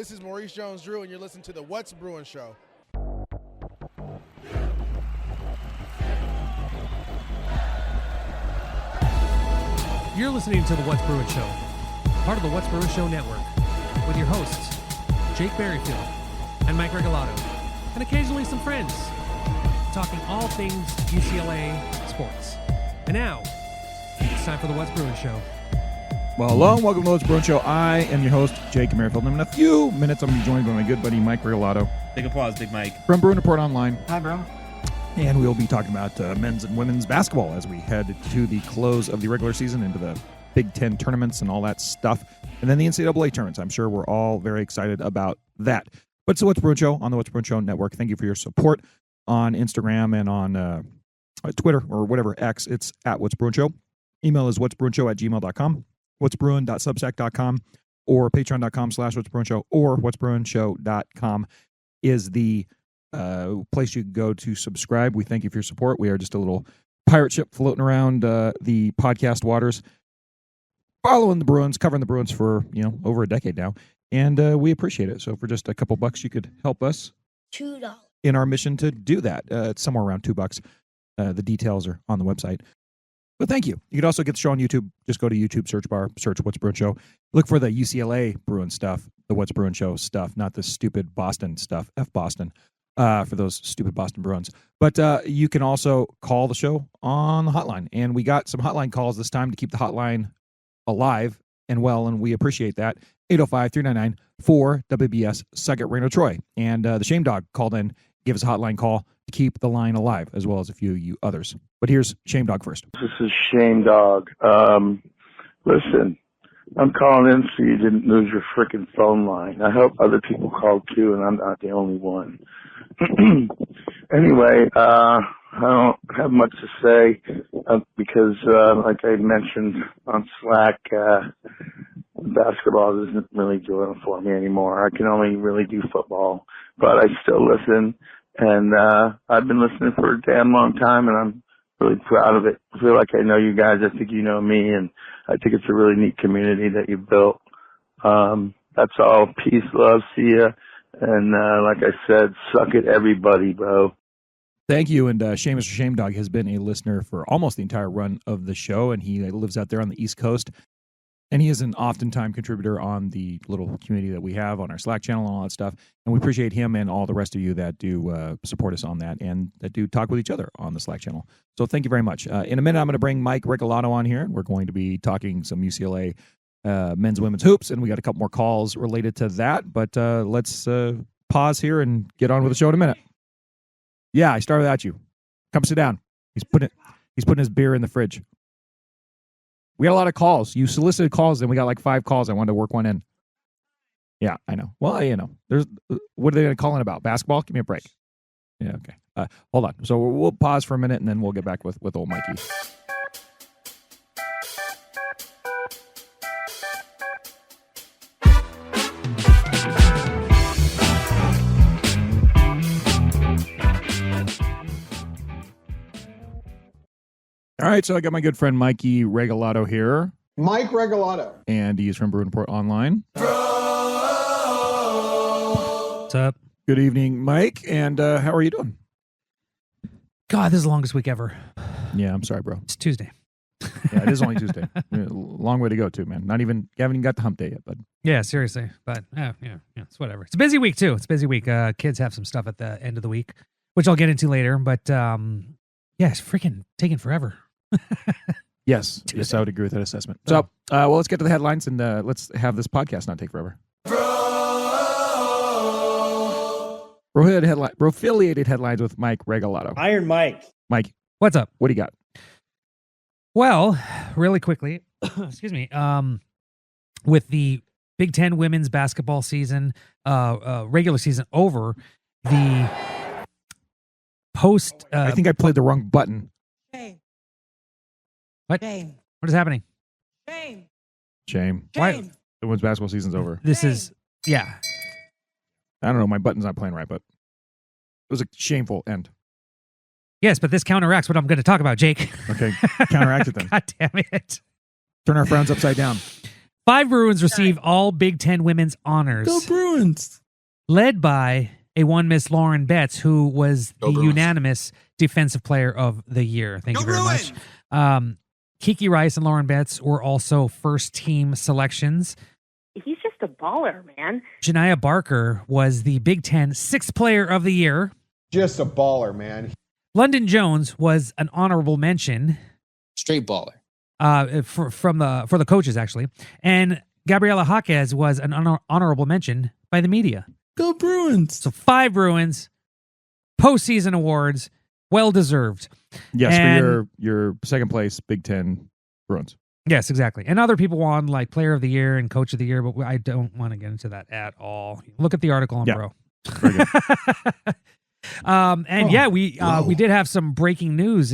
This is Maurice Jones-Drew, and you're listening to the What's Bruin Show. You're listening to the What's Bruin Show, part of the What's Bruin Show network, with your hosts, Jake Berryfield and Mike Regalado, and occasionally some friends, talking all things UCLA sports. And now, it's time for the What's Bruin Show. Well, hello and welcome to the What's Bruin Show. I am your host, Jake Berryfield, and in a few minutes, I'm going to be joined by my good buddy, Mike Regalado. Big applause, Big Mike. From Bruin Report Online. Hi, bro. And we'll be talking about men's and women's basketball as we head to the close of the regular season, into the Big Ten tournaments and all that stuff. And then the NCAA tournaments. I'm sure we're all very excited about that. But it's the What's Bruin Show on the What's Bruin Show network. Thank you for your support on Instagram and on Twitter or whatever, X. It's at What's Bruin Show. Email is what'sbruinshow@gmail.com, what'sbruin.substack.com, or patreon.com/what'sbruinshow, or what'sbruinshow.com is the place you can go to subscribe. We thank you for your support. We are just a little pirate ship floating around the podcast waters, following the Bruins, covering the Bruins for over a decade now, and we appreciate it. So for just a couple bucks, you could help us $2 in our mission to do that. It's somewhere around $2. The details are on the website. But thank you. You could also get the show on YouTube. Just go to YouTube search bar, search What's Bruin Show. Look for the UCLA Bruin stuff, the What's Bruin Show stuff, not the stupid Boston stuff. F Boston. For those stupid Boston Bruins. But you can also call the show on the hotline. And we got some hotline calls this time to keep the hotline alive and well, and we appreciate that. 805-399-4WBS, Suck It, Reno, Troy. And the Shame Dog called in, gave us a hotline call to keep the line alive, as well as a few of you others. But here's Shame Dog first. This is Shame Dog. Listen, I'm calling in so you didn't lose your freaking phone line. I hope other people called too, and I'm not the only one. Anyway, I don't have much to say because, like I mentioned on Slack, basketball isn't really doing it for me anymore. I can only really do football, but I still listen, and I've been listening for a damn long time, and I'm really proud of it. I feel like I know you guys. I think you know me, and I think it's a really neat community that you've built. That's all. Peace, love, see ya. And like I said, suck it, everybody, bro. Thank you. And Mr. Shame Dog has been a listener for almost the entire run of the show, and he lives out there on the East Coast. And he is an oftentimes contributor on the little community that we have on our Slack channel and all that stuff. And we appreciate him and all the rest of you that do support us on that and that do talk with each other on the Slack channel. So thank you very much. In a minute, I'm going to bring Mike Regalado on here. We're going to be talking some UCLA men's and women's hoops, and we got a couple more calls related to that. But let's pause here and get on with the show in a minute. Yeah, I started without you. Come sit down. He's putting his beer in the fridge. We got a lot of calls. You solicited calls, and we got like 5 calls. I wanted to work one in. Yeah, I know. Well, there's what are they going to call in about? Basketball? Give me a break. Yeah, okay. Hold on. So we'll pause for a minute, and then we'll get back with old Mikey. All right, so I got my good friend Mikey Regalado here. Mike Regalado. And he's from Bruin Report Online. What's up? Good evening, Mike. And how are you doing? God, this is the longest week ever. Yeah, I'm sorry, bro. It's Tuesday. Yeah, it is only Tuesday. Long way to go, too, man. You haven't even got the hump day yet, bud. Yeah, seriously. But yeah, it's whatever. It's a busy week, too. It's a busy week. Kids have some stuff at the end of the week, which I'll get into later. But yeah, it's freaking taking forever. Yes, I would agree with that assessment. So, well, let's get to the headlines, and let's have this podcast not take forever. Bro-affiliated headlines with Mike Regalado. Iron Mike. Mike, what's up? What do you got? Well, really quickly, excuse me, with the Big Ten women's basketball season, regular season over, the post... I think I played the wrong button. Shame. What? Shame. What is happening? Shame. Why? The women's basketball season's over. This is, yeah. I don't know. My button's not playing right, but it was a shameful end. Yes, but this counteracts what I'm going to talk about, Jake. Okay, counteract it then. God damn it. Turn our frowns upside down. 5 Bruins receive all Big Ten women's honors. Go Bruins! Led by a one Miss Lauren Betts, who was the unanimous Defensive Player of the Year. Thank you very much. Kiki Rice and Lauren Betts were also first-team selections. He's just a baller, man. Janiah Barker was the Big Ten 6th Player of the Year. Just a baller, man. London Jones was an honorable mention. Straight baller. For the coaches, actually. And Gabriela Jaquez was an honorable mention by the media. Go Bruins! So 5 Bruins, postseason awards, well-deserved. Yes, And- for your second place Big Ten Bruins. Yes, exactly. And other people won like Player of the Year and Coach of the Year, but I don't want to get into that at all. Look at the article on Bro. Very good. We did have some breaking news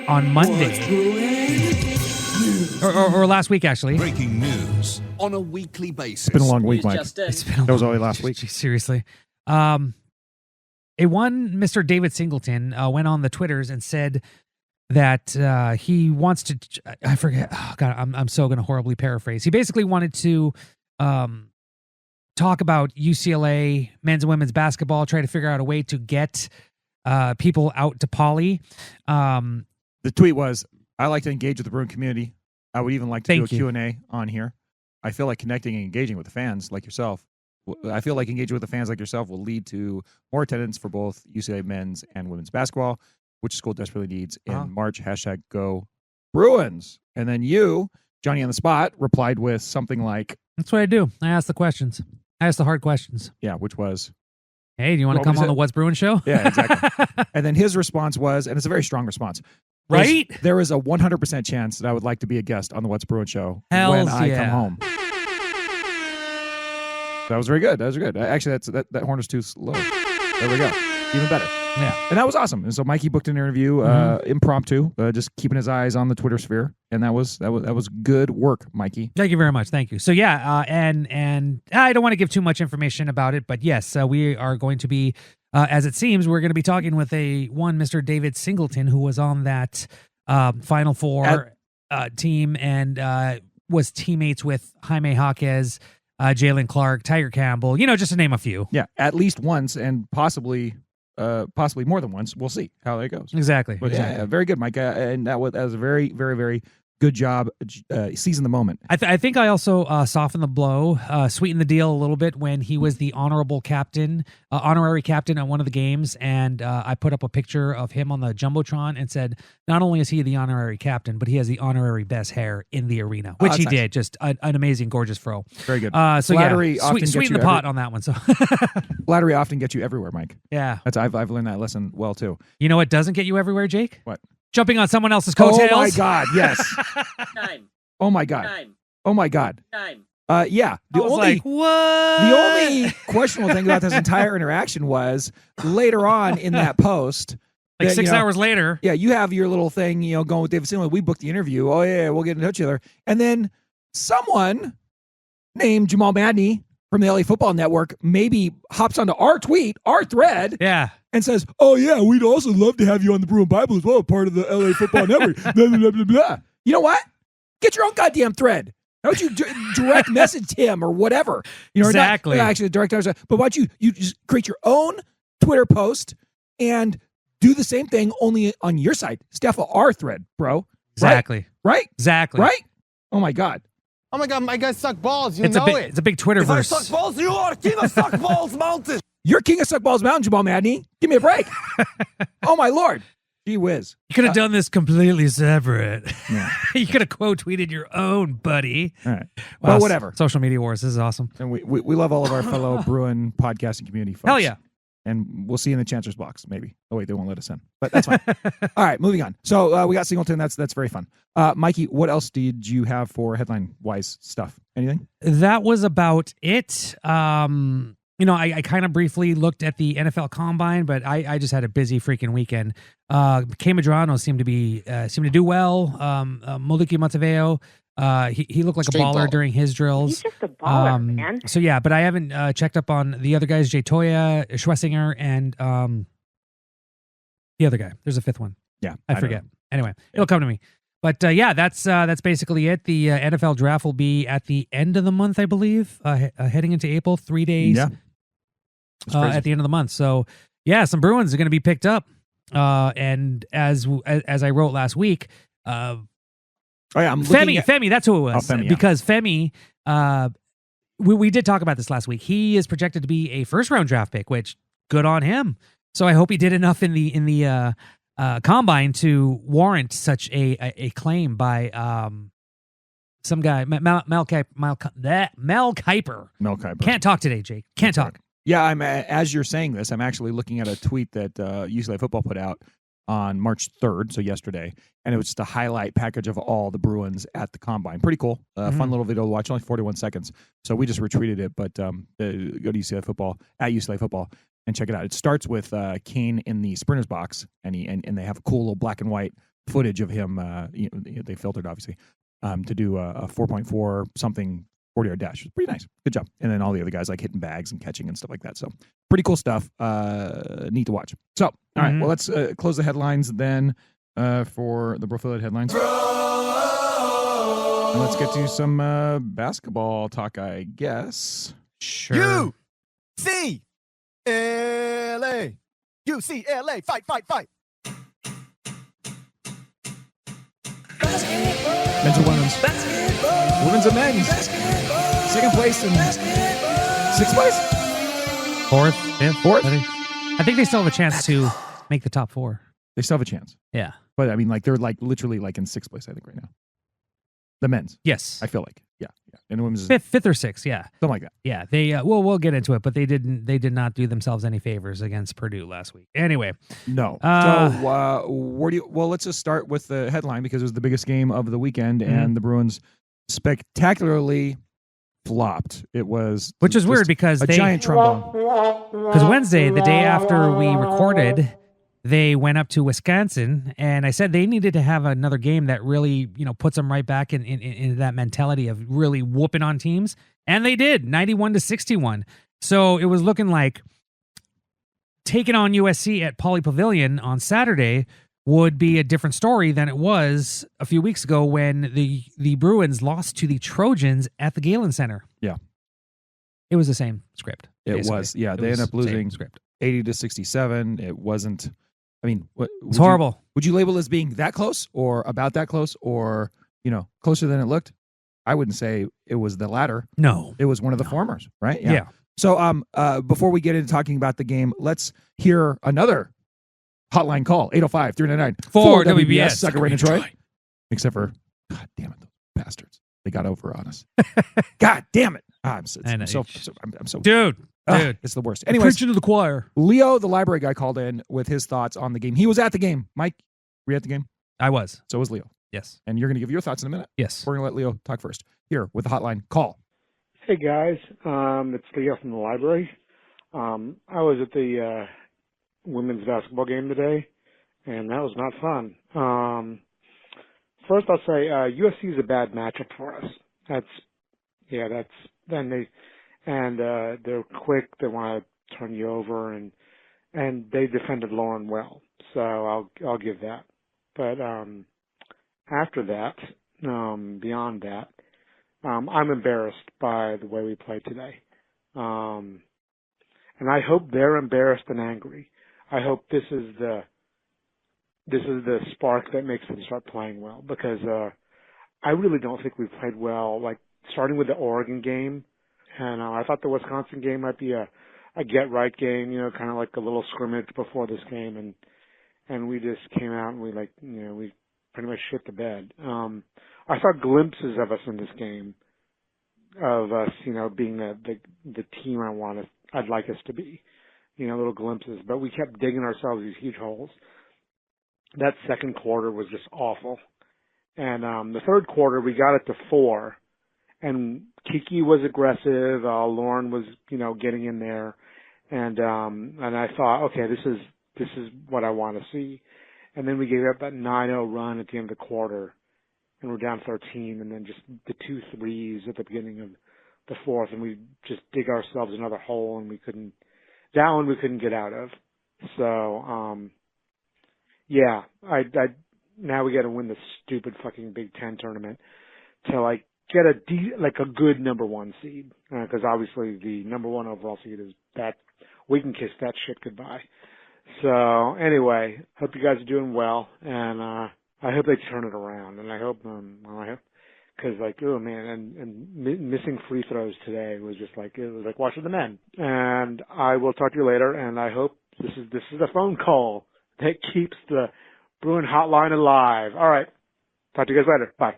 on Monday. Or last week, actually. Breaking news on a weekly basis. It's been a long week, Mike. It's been That was only last week. Seriously. A one Mr. David Singleton went on the Twitters and said that he wants to, I forget, oh God, I'm so going to horribly paraphrase. He basically wanted to talk about UCLA men's and women's basketball, try to figure out a way to get people out to Poly. The tweet was, I like to engage with the Bruin community. I would even like to do a Q&A on here. I feel like connecting and engaging with the fans like yourself. I feel like engaging with the fans like yourself will lead to more attendance for both UCLA men's and women's basketball, which the school desperately needs in March. #Go Bruins. And then you, Johnny on the spot, replied with something like, that's what I do. I ask the questions. I ask the hard questions. Yeah, which was, hey, do you want to come on the What's Bruin show? Yeah, exactly. And then his response was, and it's a very strong response, right? There is a 100% chance that I would like to be a guest on the What's Bruin show when I come home. That was very good. That was good. Actually, that horn is too low. There we go. Even better. Yeah. And that was awesome. And so Mikey booked an interview, impromptu, just keeping his eyes on the Twitter sphere, and that was good work, Mikey. Thank you very much. Thank you. So yeah, and I don't want to give too much information about it, but yes, we are going to be, as it seems, we're going to be talking with one Mr. David Singleton, who was on that Final Four team and was teammates with Jaime Jaquez, Jalen Clark, Tiger Campbell, just to name a few. Yeah, at least once, and possibly more than once. We'll see how that goes. Exactly. But exactly. Yeah, very good, Mike. And that was a very, very, very good job seizing the moment. I think I also softened the blow, sweetened the deal a little bit when he was the honorary captain at one of the games, and I put up a picture of him on the Jumbotron and said, not only is he the honorary captain, but he has the honorary best hair in the arena, which he did. Just an amazing, gorgeous fro. Very good. So Flattery yeah, often sweeten the pot on that one. So flattery often gets you everywhere, Mike. Yeah, I've learned that lesson well too. You know what doesn't get you everywhere, Jake? What? Jumping on someone else's coattails. Oh my God! Yes. Time. Oh my God. Time. Oh my God. Time. Yeah. The only questionable thing about this entire interaction was later on in that post. Like 6 hours later. Yeah, you have your little thing, going with David Singleton. We booked the interview. Oh yeah, we'll get in touch with each other. And then someone named Jamaal Madney from the LA Football Network maybe hops onto our tweet, our thread. Yeah. And says, oh, yeah, we'd also love to have you on the Bruin Bible as well, part of the LA Football Network. Blah, blah, blah, blah, blah. You know what? Get your own goddamn thread. How about you direct message him or whatever? Exactly. Not actually, direct message. But why don't you just create your own Twitter post and do the same thing only on your side. Steph, our thread, bro. Exactly. Right? Exactly. Right? Oh, my God. Oh my God, my guys suck balls. It's a big Twitterverse. If I suck balls, you are king of suck balls mountain. You're king of suck balls mountain, Jamaal Madney. Give me a break. Oh, my Lord. Gee whiz. You could have done this completely separate. Yeah. You could have quote tweeted your own, buddy. All right. Wow, Well, whatever. Social media wars. This is awesome. And we love all of our fellow Bruin podcasting community folks. Hell yeah. And we'll see you in the Chancellor's box, maybe. Oh, wait, they won't let us in. But that's fine. All right, moving on. So we got Singleton. That's very fun. Mikey, what else did you have for headline-wise stuff? Anything? That was about it. I kind of briefly looked at the NFL Combine, but I just had a busy freaking weekend. Kay Madrano seemed to do well. Moluki Monteveo, he looked like a baller during his drills. He's just a baller, man. So yeah, but I haven't checked up on the other guys, Jay Toya, Schlesinger, and the other guy. There's a fifth one. Yeah, I forget. Anyway, it'll come to me. But yeah, that's basically it. The NFL draft will be at the end of the month, I believe, heading into April. 3 days Yeah. at the end of the month. So yeah, some Bruins are going to be picked up. And as I wrote last week, Oh yeah, I'm looking Femi, that's who it was. Femi, yeah. Because Femi, we did talk about this last week. He is projected to be a first-round draft pick, which good on him. So I hope he did enough in the combine to warrant such a claim by some guy, Mel Kiper. Mel Kiper. Can't talk today, Jake. Can't talk. Yeah, I'm as you're saying this, I'm actually looking at a tweet that UCLA football put out on March 3rd, so yesterday, and it was just a highlight package of all the Bruins at the combine. Pretty cool. Fun little video to watch, only 41 seconds. So we just retweeted it, but go to UCLA football, at UCLA football, and check it out. It starts with Kane in the sprinter's box, and they have a cool little black and white footage of him. They filtered, obviously, to do a 4.4 something 40-yard dash. It's pretty nice. Good job. And then all the other guys like hitting bags and catching and stuff like that. So pretty cool stuff. Neat to watch. So, all right. Well, let's close the headlines then for the Brofield headlines. And let's get to some basketball talk, I guess. Sure. UCLA. UCLA. Fight, fight, fight. Men's and women's. Women's and men's. Second place and sixth place? Fourth, fifth, Fourth? I think they still have a chance to make the top four. They still have a chance. Yeah. But I mean, like, they're like literally like in sixth place, I think, right now. The men's. Yes. I feel like. Yeah. And the women's is Fifth or sixth, yeah. something like that. Yeah, they we'll get into it, but they did not do themselves any favors against Purdue last week. Anyway, No. Where do you? Well, let's just start with the headline because it was the biggest game of the weekend, and the Bruins spectacularly flopped. It was, which is weird because a giant trombone. Because Wednesday, the day after we recorded, they went up to Wisconsin, and I said they needed to have another game that really, puts them right back in that mentality of really whooping on teams, and they did, 91-61. So it was looking like taking on USC at Pauley Pavilion on Saturday would be a different story than it was a few weeks ago when the Bruins lost to the Trojans at the Galen Center. Yeah. It was the same script. It basically. was. Yeah, It they was ended up losing script. 80-67. It wasn't. I mean, It's horrible. Would you label it as being that close, or about that close, or closer than it looked? I wouldn't say it was the latter. No, it was one of the formers, right? Yeah. So, before we get into talking about the game, let's hear another hotline call: 805-399-4WBS. Sucker Rain in Troy. Except for, God damn it, those bastards! They got over on us. God damn it! I'm so dude. It's the worst. Anyways, preaching to the choir. Leo, the library guy, called in with his thoughts on the game. He was at the game. Mike, were you at the game? I was. So was Leo. Yes. And you're going to give your thoughts in a minute? Yes. We're going to let Leo talk first. Here with the hotline call. Hey guys, it's Leo from the library. I was at the women's basketball game today, and that was not fun. First, I'll say USC is a bad matchup for us. They're quick. They want to turn you over, and they defended Lauren well. So I'll give that. But after that, beyond that, I'm embarrassed by the way we played today. And I hope they're embarrassed and angry. I hope this is the spark that makes them start playing well, because I really don't think we played well, like starting with the Oregon game. And I thought the Wisconsin game might be a get-right game, kind of like a little scrimmage before this game. And we just came out and we pretty much shit the bed. I saw glimpses of us in this game, of us, being the team I'd like us to be, little glimpses. But we kept digging ourselves these huge holes. That second quarter was just awful. And the third quarter, we got it to 4. And Kiki was aggressive. Lauren was, getting in there. And I thought, okay, this is what I want to see. And then we gave up that 9-0 run at the end of the quarter, and we're down 13, and then just the 2 threes at the beginning of the fourth, and we just dig ourselves another hole, and we couldn't get out of. So, yeah, now we got to win the stupid fucking Big Ten tournament to like get a good number one seed, because obviously the number one overall seed is that we can kiss that shit goodbye. So anyway, hope you guys are doing well, and I hope they turn it around, and I hope because like, oh man, and missing free throws today was just like, it was like watching the men. And I will talk to you later, and I hope this is a phone call that keeps the Bruin hotline alive. All right, talk to you guys later. Bye.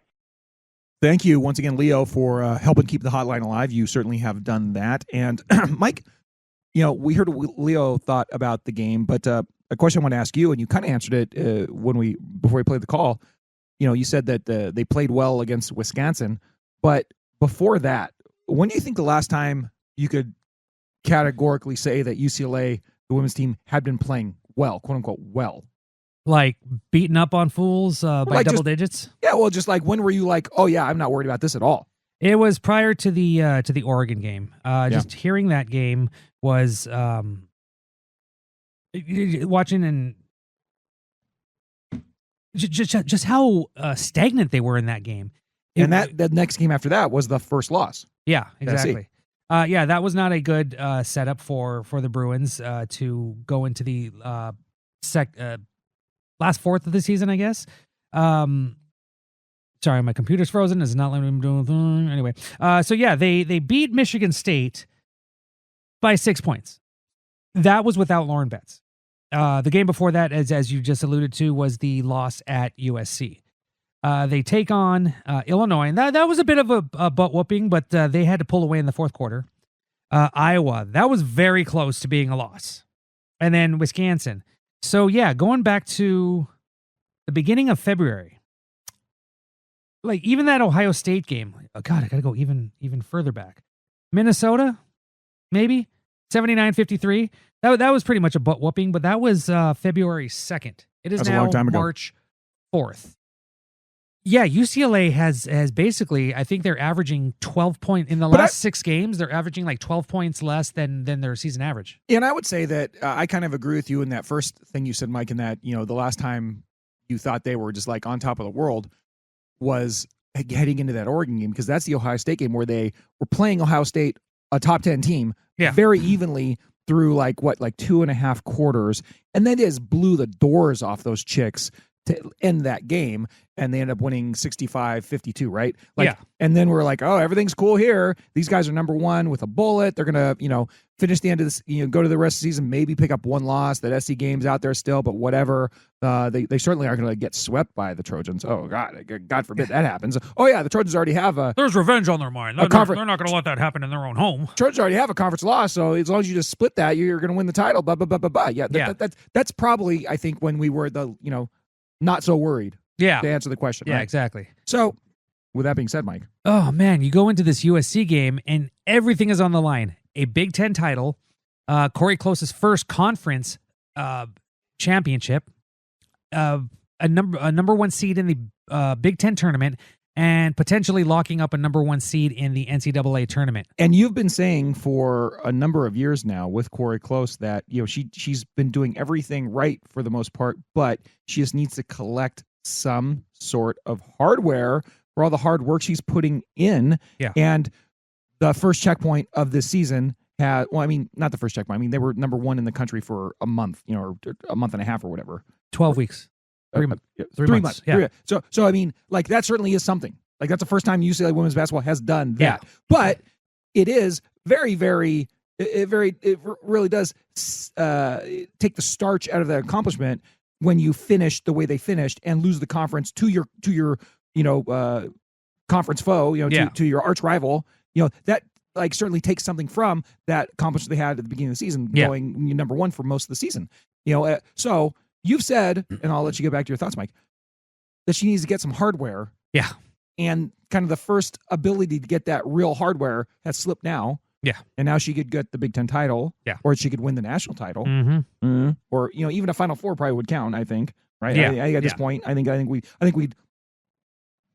Thank you once again, Leo, for helping keep the hotline alive. You certainly have done that. And Mike, we heard what Leo thought about the game, but a question I want to ask you, and you kind of answered it before we played the call. You said that they played well against Wisconsin, but before that, when do you think the last time you could categorically say that UCLA, the women's team, had been playing well, quote unquote, well? Like beating up on fools by like double digits? Yeah, well, just like when were you like, oh yeah, I'm not worried about this at all? It was prior to the Oregon game. Just hearing that game was watching and just how stagnant they were in that game. And that next game after that was the first loss. Yeah, exactly. That was not a good setup for the Bruins to go into the last fourth of the season, I guess. Sorry, my computer's frozen. It's not letting me do anything. Anyway, they beat Michigan State by 6 points. That was without Lauren Betts. The game before that, as you just alluded to, was the loss at USC. They take on Illinois, and that was a bit of a butt whooping, but they had to pull away in the fourth quarter. Iowa, that was very close to being a loss. And then Wisconsin. So, going back to the beginning of February, like even that Ohio State game, I got to go even further back. Minnesota, maybe 79-53. That was pretty much a butt whooping, but that was February 2nd. It is That's now a long time ago. March 4th. Yeah, UCLA has basically, I think they're averaging 12 points in the last 6 games. They're averaging like 12 points less than their season average. And I would say that I kind of agree with you in that first thing you said, Mike, in that, the last time you thought they were just like on top of the world was heading into that Oregon game, because that's the Ohio State game where they were playing Ohio State, a top 10 team, very evenly through like 2.5 quarters, and then just blew the doors off those chicks to end that game, and they end up winning 65-52, right? And then we're like, oh, everything's cool here. These guys are number one with a bullet. They're gonna, finish the end of this, go to the rest of the season, maybe pick up one loss. That SC game's out there still, but whatever. They certainly aren't going to get swept by the Trojans. Oh God forbid that happens. Oh yeah, the Trojans already have there's revenge on their mind. They're not going to let that happen in their own home. Trojans already have a conference loss, so as long as you just split that, you're going to win the title. Blah blah blah blah blah. Yeah, that's probably, I think, when we were not so worried. Yeah, to answer the question. Yeah, right? Exactly. So, with that being said, Mike. Oh man, you go into this USC game and everything is on the line. A Big Ten title, Corey Close's first conference championship, a number one seed in the Big Ten tournament, and potentially locking up a number one seed in the NCAA tournament. And you've been saying for a number of years now with Corey Close that she's been doing everything right for the most part, but she just needs to collect some sort of hardware for all the hard work she's putting in. Yeah. And the first checkpoint of this season had, not the first checkpoint. They were number one in the country for a month, or a month and a half or whatever. 12 weeks. 3 months. Yeah. So that certainly is something. Like, that's the first time UCLA women's basketball has done that. Yeah. But it is very, very, it really does take the starch out of the accomplishment when you finish the way they finished and lose the conference to your conference foe, to your arch rival. That certainly takes something from that accomplishment they had at the beginning of the season, going number one for most of the season. So you've said, and I'll let you get back to your thoughts, Mike, that she needs to get some hardware. Yeah. And kind of the first ability to get that real hardware has slipped now. Yeah. And now she could get the Big Ten title. Yeah. Or she could win the national title. Mm-hmm. Mm-hmm. Or, even a Final Four probably would count, I think. Right? Yeah. I at this point, I think we'd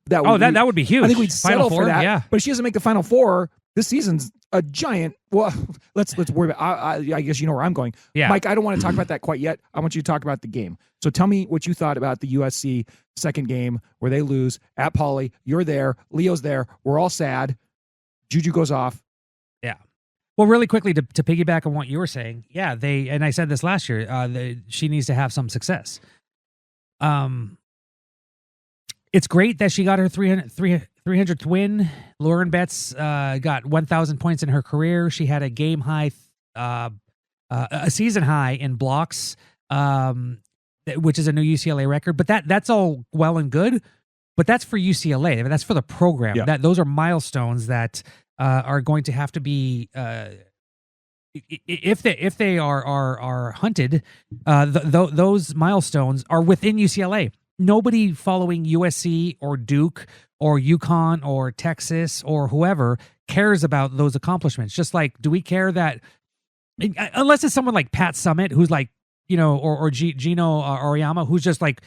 that would be huge. I think we'd settle for that. Yeah. But if she doesn't make the Final Four, this season's a giant. Well, let's worry about. I guess you know where I'm going. Yeah. Mike, I don't want to talk about that quite yet. I want you to talk about the game. So tell me what you thought about the USC second game where they lose at Poly. You're there. Leo's there. We're all sad. JuJu goes off. Yeah. Well, really quickly to piggyback on what you were saying, yeah, and I said this last year, she needs to have some success. It's great that she got her 300th win. Lauren Betts got 1,000 points in her career. She had a game high, a season high in blocks, which is a new UCLA record. But that's all well and good. But that's for UCLA. That's for the program. Yeah. Those are milestones that are going to have to be if they are hunted. Those milestones are within UCLA. Nobody following USC or Duke or UConn or Texas or whoever cares about those accomplishments. Just like, do we care that unless it's someone like Pat Summitt, who's like, or Gino Auriemma, who's just like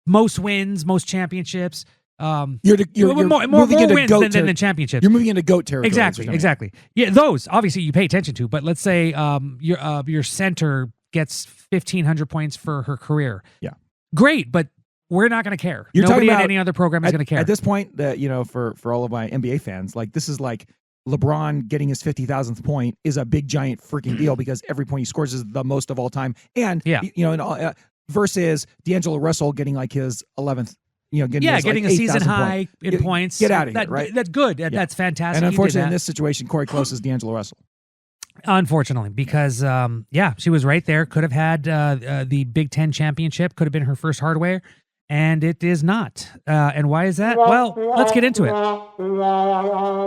most wins, most championships. You're more moving into wins goat than the championships. You're moving into GOAT territory. Exactly. Yeah, those obviously you pay attention to. But let's say your center gets 1,500 points for her career. Yeah, great, but we're not going to care. You're Nobody talking at about, any other program is going to care At this point, that for all of my NBA fans, like this is like LeBron getting his 50,000th point is a big giant freaking deal because every point he scores is the most of all time. And versus D'Angelo Russell getting like his 11th. Getting a season high in points. Get out of here, right? That's good. That's fantastic. And unfortunately, in this situation, Corey Close is D'Angelo Russell. Unfortunately, because she was right there. Could have had the Big Ten championship. Could have been her first hardware, and it is not. And why is that? Well, let's get into it.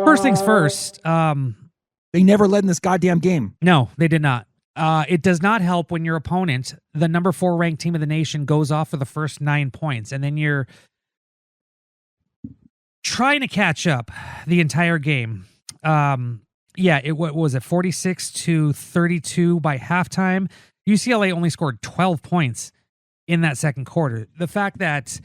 First things first. They never led in this goddamn game. No, they did not. It does not help when your opponent, the number 4 ranked team of the nation, goes off for the first 9 points, and then you're trying to catch up the entire game. What was it, 46-32 by halftime? UCLA only scored 12 points in that second quarter. The fact that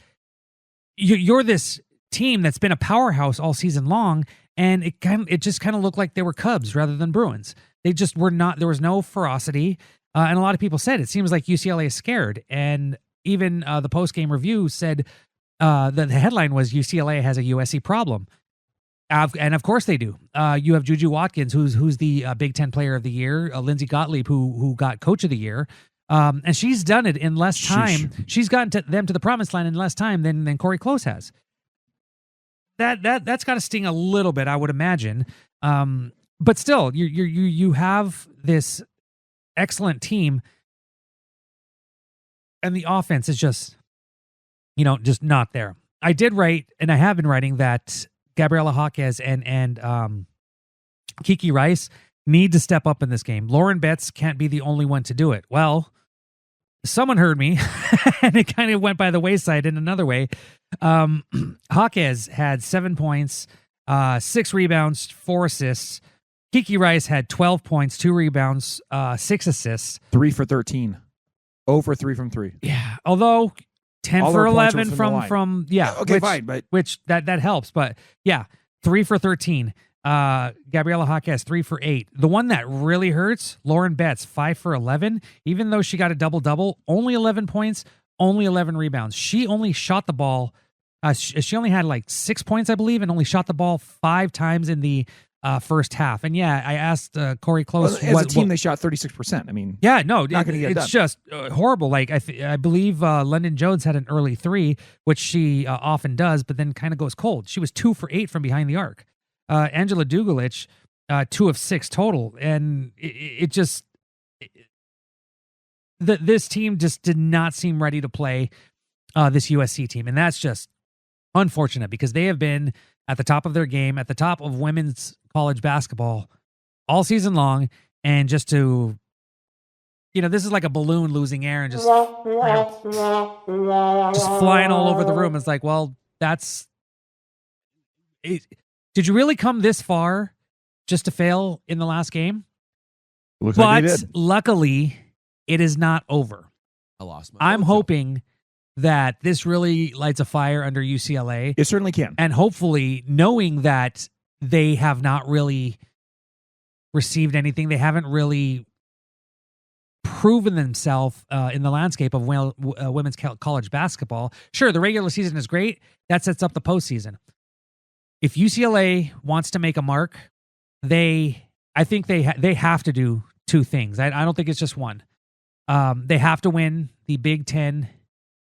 you're this team that's been a powerhouse all season long, and it just kind of looked like they were Cubs rather than Bruins. They just were not. There was no ferocity, and a lot of people said it seems like UCLA is scared. And even the post-game review said the headline was UCLA has a USC problem. And of course they do. You have JuJu Watkins, who's the Big Ten Player of the Year, Lindsey Gottlieb, who got Coach of the Year, and she's done it in less time. She's gotten them to the promised land in less time than Corey Close has. That's got to sting a little bit, I would imagine. But still, you have this excellent team, and the offense is just not there. I did write, and I have been writing that Gabriela Jaquez and Kiki Rice need to step up in this game. Lauren Betts can't be the only one to do it. Well, someone heard me, and it kind of went by the wayside in another way. Jaquez had 7 points, 6 rebounds, 4 assists. Kiki Rice had 12 points, 2 rebounds, 6 assists. 3 for 13. 0 for 3 from 3. Yeah, although 10 All for our points were 11 from the line. from yeah. Okay, fine, but which that helps. But yeah, 3 for 13. Gabriela Jaquez 3 for 8. The one that really hurts, Lauren Betts 5 for 11. Even though she got a double-double, only 11 points, only 11 rebounds. She only shot the ball. She only had like 6 points, I believe, and only shot the ball 5 times in the first half. And yeah, I asked Corey Close. As a team, they shot 36%. I mean, yeah, no, not going to get it done. It's just horrible. Like I believe London Jones had an early 3, which she often does, but then kind of goes cold. She was 2 for 8 from behind the arc. Angela Dugulich, 2 of 6 total, and this team just did not seem ready to play this USC team, and that's just unfortunate because they have been at the top of their game, at the top of women's college basketball all season long, and just to, this is like a balloon losing air and just flying all over the room. It's like, well, that's it. Did you really come this far just to fail in the last game? Looks like they but did. luckily, it is not over. I lost my I'm mojo. hoping that this really lights a fire under UCLA. It certainly can. And hopefully, knowing that they have not really received anything. They haven't really proven themselves in the landscape of women's college basketball. Sure, the regular season is great. That sets up the postseason. If UCLA wants to make a mark, I think they have to do two things. I don't think it's just one. They have to win the Big Ten.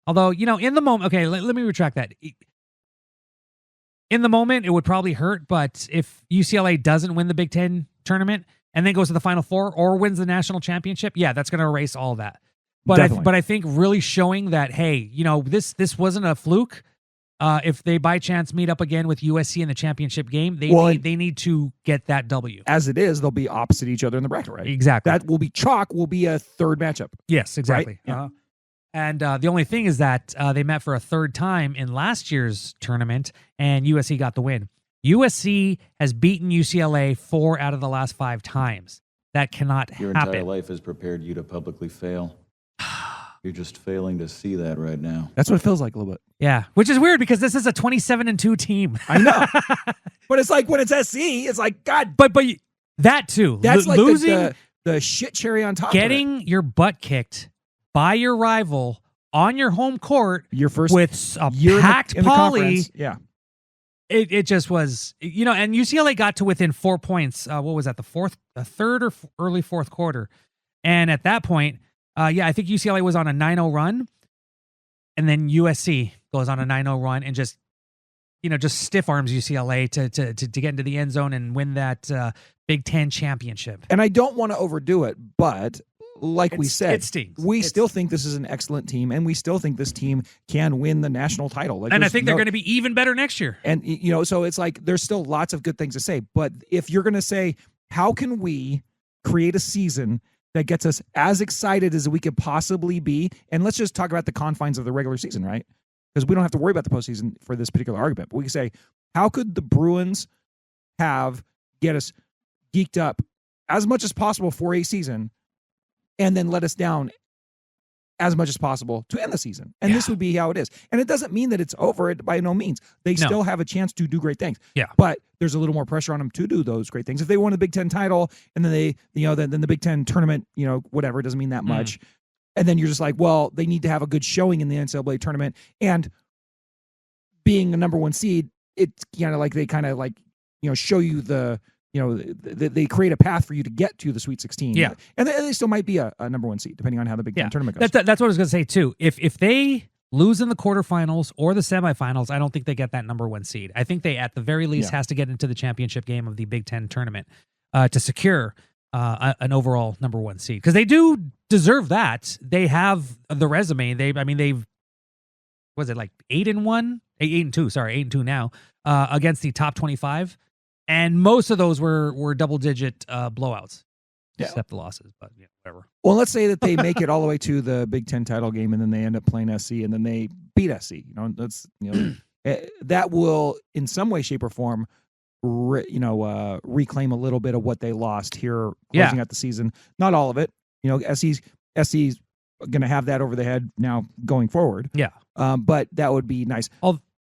Although, in the moment, okay, let me retract that. In the moment, it would probably hurt, but if UCLA doesn't win the Big Ten tournament and then goes to the Final Four or wins the national championship, yeah, that's going to erase all that. But I think really showing that, hey, this wasn't a fluke. If they by chance meet up again with USC in the championship game, they need to get that W. As it is, they'll be opposite each other in the bracket, right? Exactly. That will be a third matchup. Yes, exactly. Right? Yeah. And the only thing is that they met for a third time in last year's tournament, and USC got the win. USC has beaten UCLA 4 out of the last 5 times. That cannot Your happen. entire life has prepared you to publicly fail. You're just failing to see that right now. That's what it feels like a little bit. Yeah, which is weird because this is a 27-2 team. I know. But it's like when it's SC, it's like, God. But that too. That's like losing, the shit cherry on top getting of it. your butt kicked by your rival on your home court Your first with a year packed in the poly. conference. Yeah. It just was, and UCLA got to within 4 points. What was that? The third or early fourth quarter. And at that point, I think UCLA was on a 9-0 run, and then USC goes on a 9-0 run and just stiff arms UCLA to get into the end zone and win that Big Ten championship. And I don't want to overdo it, but like we said, it stings. We still think this is an excellent team, and we still think this team can win the national title. And I think they're going to be even better next year. And, so it's like there's still lots of good things to say. But if you're going to say, how can we create a season that gets us as excited as we could possibly be? And let's just talk about the confines of the regular season, right? Because we don't have to worry about the postseason for this particular argument. But we can say, how could the Bruins get us geeked up as much as possible for a season and then let us down as much as possible to end the season? And this would be how it is. And it doesn't mean that it's over by no means. They still have a chance to do great things. Yeah. But there's a little more pressure on them to do those great things. If they won a Big Ten title and then they, then the Big Ten tournament, whatever, it doesn't mean that much. And then you're just like, well, they need to have a good showing in the NCAA tournament. And being a number 1 seed, it's show you they create a path for you to get to the Sweet 16. Yeah. And they still might be a number 1 seed, depending on how the Big Ten tournament goes. That's what I was going to say, too. If they lose in the quarterfinals or the semifinals, I don't think they get that number 1 seed. I think they, at the very least, has to get into the championship game of the Big Ten tournament to secure an overall number 1 seed. Because they do deserve that. They have the resume. They've was it like 8-1? 8-2 now against the top 25. And most of those were double-digit blowouts, except the losses. But whatever. Well, let's say that they make it all the way to the Big Ten title game, and then they end up playing SC, and then they beat SC. That will, in some way, shape, or form, reclaim a little bit of what they lost here closing out the season. Not all of it. SC's going to have that over the head now going forward. Yeah. But that would be nice.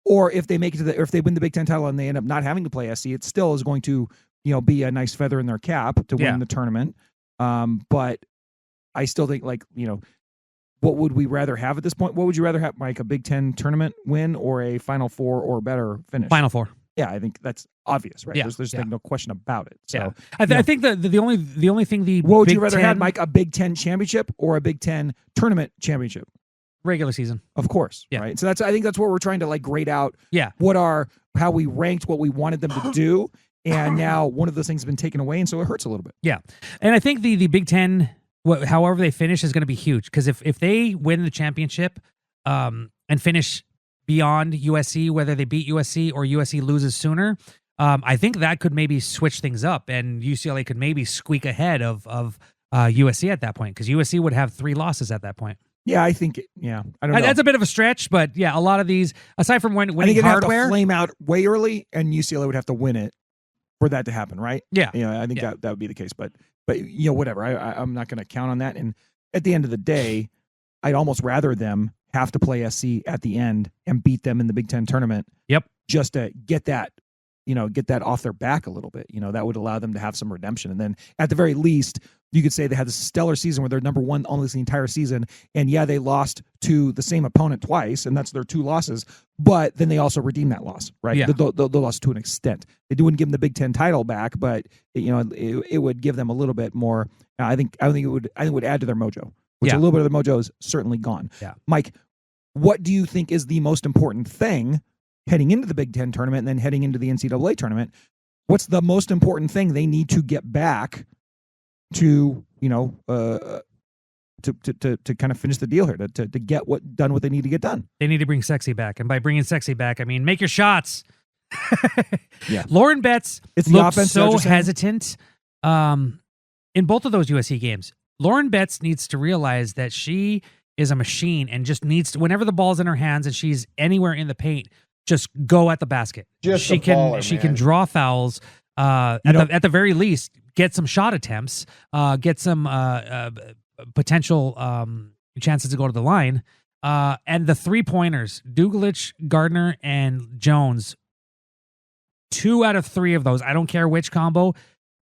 Or if they make it if they win the Big Ten title and they end up not having to play SC, it still is going to, be a nice feather in their cap to win the tournament. But I still think, what would we rather have at this point? What would you rather have, Mike, a Big Ten tournament win or a Final Four or better finish? Final Four. Yeah, I think that's obvious, right? Yeah. There's no question about it. So I think the only thing what would Big you rather Ten, have, Mike, a Big Ten championship or a Big Ten tournament championship? Regular season. Of course. Yeah. Right. So I think that's what we're trying to grade out. Yeah. How we ranked what we wanted them to do. And now one of those things has been taken away. And so it hurts a little bit. Yeah. And I think the Big Ten, however they finish, is going to be huge. Because if they win the championship and finish beyond USC, whether they beat USC or USC loses sooner, I think that could maybe switch things up. And UCLA could maybe squeak ahead of USC at that point. Because USC would have 3 losses at that point. Yeah, I think. I don't know. That's a bit of a stretch, but a lot of these, aside from winning I think it'd hardware, have to flame out way early, and UCLA would have to win it for that to happen, right? Yeah, I think that would be the case. But whatever. I'm not going to count on that. And at the end of the day, I'd almost rather them have to play SC at the end and beat them in the Big Ten tournament. Yep. Just to get that get that off their back a little bit. That would allow them to have some redemption. And then at the very least, you could say they had a stellar season where they're number one almost the entire season. And yeah, they lost to the same opponent twice, and that's their 2 losses. But then they also redeemed that loss, right? Yeah. They lost to an extent. They wouldn't give them the Big Ten title back, but it would give them a little bit more. I think it would add to their mojo, which a little bit of the mojo is certainly gone. Yeah. Mike, what do you think is the most important thing heading into the Big Ten tournament and then heading into the NCAA tournament? What's the most important thing they need to get back to, to kind of finish the deal here, to get done what they need to get done? They need to bring sexy back. And by bringing sexy back, I mean, make your shots. Yeah. Lauren Betts It's the looked offense, so is that what you're saying? hesitant in both of those USC games. Lauren Betts needs to realize that she is a machine and just needs to, whenever the ball's in her hands and she's anywhere in the paint, just go at the basket. Just a baller, she man. can draw fouls. At the very least, get some shot attempts, get some potential chances to go to the line. And the 3-pointers, Dugalich, Gardner, and Jones, 2 out of 3 of those, I don't care which combo,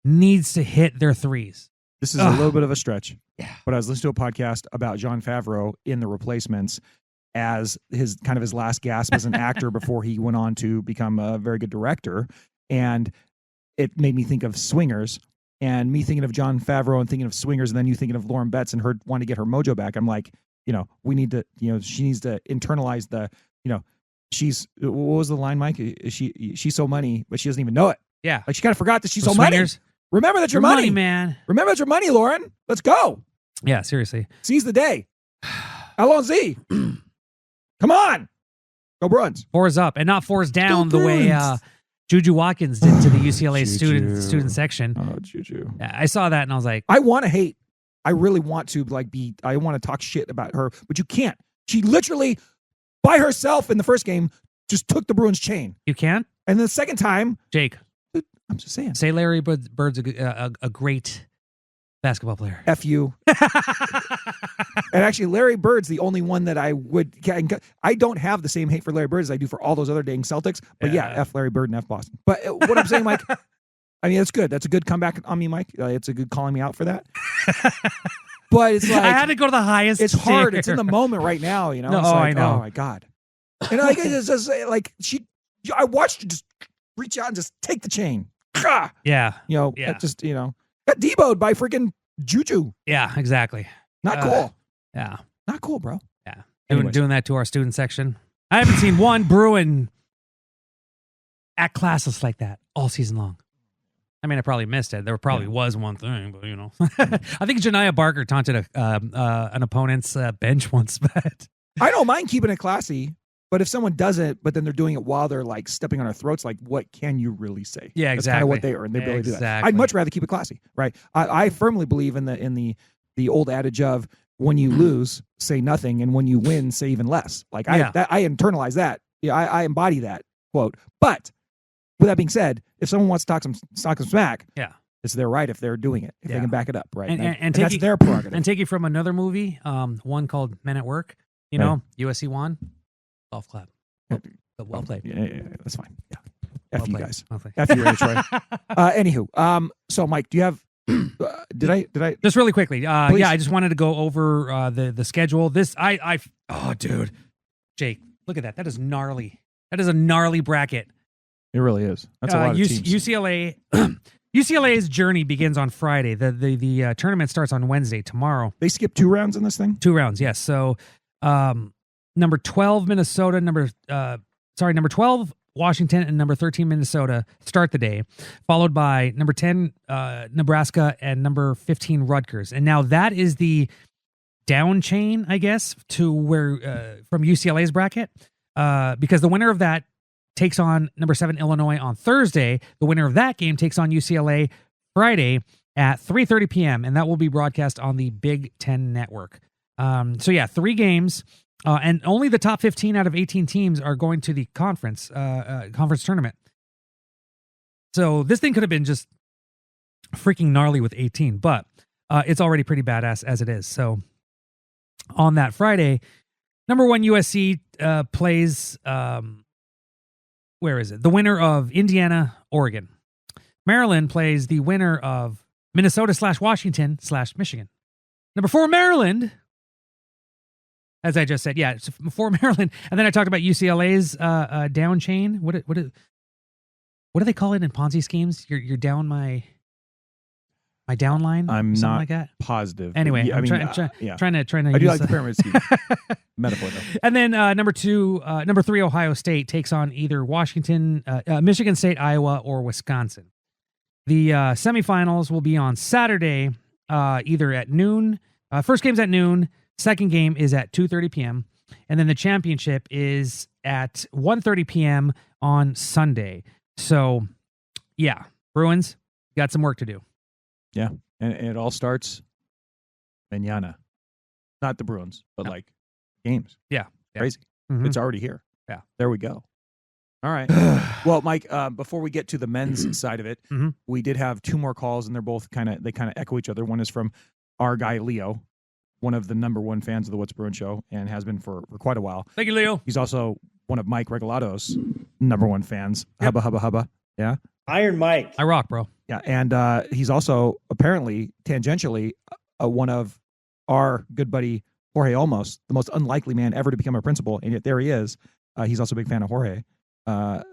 needs to hit their threes. This is a little bit of a stretch. Yeah. But I was listening to a podcast about Jon Favreau in The Replacements as his last gasp as an actor before he went on to become a very good director. And it made me think of Swingers, and me thinking of Jon Favreau and thinking of Swingers, and then you thinking of Lauren Betts and her wanting to get her mojo back. I'm like, we need to, she needs to internalize the, she's, what was the line, Mike? She's so money, but she doesn't even know it. Yeah. Like she kind of forgot that she's so money. Remember that you're money, man. Remember that you're money, Lauren. Let's go. Yeah, seriously. Seize the day. Allons-y. Come on. Go Bruins. 4's up and not 4's down the way JuJu Watkins did to the UCLA student section. Oh, JuJu. Yeah, I saw that and I was like, I want to hate. I really want to I want to talk shit about her, but you can't. She literally, by herself in the first game, just took the Bruins chain. You can't? And the second time, Jake, I'm just saying. Say Larry Bird's a great basketball player. F you. And actually, Larry Bird's the only one that I would. I don't have the same hate for Larry Bird as I do for all those other dang Celtics. But yeah, F Larry Bird and F Boston. But what I'm saying, Mike, I mean, it's good. That's a good comeback on me, Mike. It's a good calling me out for that. But it's like I had to go to the highest. It's hard. tier. It's in the moment right now. No, it's like, I know. Oh my god. And like it's just like I watched her just reach out and just take the chain. Yeah. It just got deboed by freaking JuJu. Yeah, exactly. Not cool. Yeah. Not cool, bro. Yeah. Anyways. Doing that to our student section. I haven't seen one Bruin act classless like that all season long. I mean, I probably missed it. There probably was one thing, but I think Janiah Barker taunted an opponent's bench once, but I don't mind keeping it classy. But if someone does it, but then they're doing it while they're like stepping on our throats, like what can you really say? Yeah, exactly. That's kind of what they earn. They really do that. I'd much rather keep it classy, right? I firmly believe in the old adage of when you lose, say nothing, and when you win, say even less. Like I internalize that. Yeah, I embody that quote. But with that being said, if someone wants to talk some smack, it's their right if they're doing it, if they can back it up, right? And that's their prerogative. And take it from another movie, one called Men at Work. USC won. Golf clap. Well played. Yeah, that's fine. Yeah. F you guys. Well played. F you, Troy. Anywho, so Mike, do you have? Did I? Just really quickly. I just wanted to go over the schedule. Oh, dude, Jake, look at that. That is gnarly. That is a gnarly bracket. It really is. That's a lot of teams. UCLA. UCLA's journey begins on Friday. The tournament starts on Wednesday, tomorrow. They skip 2 rounds in this thing? 2 rounds, yes. So, number 12, Minnesota, number 12, Washington, and number 13, Minnesota start the day, followed by number 10, Nebraska, and number 15, Rutgers. And now that is the down chain, I guess, to where from UCLA's bracket, because the winner of that takes on number 7, Illinois on Thursday. The winner of that game takes on UCLA Friday at 3:30 p.m., and that will be broadcast on the Big Ten Network. 3 games. And only the top 15 out of 18 teams are going to the conference tournament. So this thing could have been just freaking gnarly with 18, but it's already pretty badass as it is. So on that Friday, number 1 USC plays where is it? The winner of Indiana, Oregon. Maryland plays the winner of Minnesota/Washington/Michigan. Number 4, Maryland. As I just said, yeah, it's 4 Maryland. And then I talked about UCLA's down chain. What do they call it in Ponzi schemes? You're down my downline. I'm something not like that. positive. Anyway, I I'm mean, trying to. I do like the pyramid scheme metaphor though. And then number 3, Ohio State takes on either Washington, Michigan State, Iowa, or Wisconsin. The semifinals will be on Saturday, either at noon. First game's at noon. Second game is at 2:30 p.m. And then the championship is at 1:30 p.m. on Sunday. So, yeah, Bruins got some work to do. Yeah, and it all starts mañana. Not the Bruins, but like games. Yeah. Crazy. Mhm. It's already here. Yeah. There we go. All right. Well, Mike, before we get to the men's side of it, we did have 2 more calls, and they're both kind of echo each other. One is from our guy Leo, one of the number 1 fans of the What's Bruin Show, and has been for quite a while. Thank you, Leo. He's also one of Mike Regalado's number 1 fans. Yep. Hubba. Yeah. Iron Mike. I rock, bro. Yeah, and he's also apparently tangentially one of our good buddy Jorge Olmos, the most unlikely man ever to become a principal, and yet there he is. He's also a big fan of Jorge.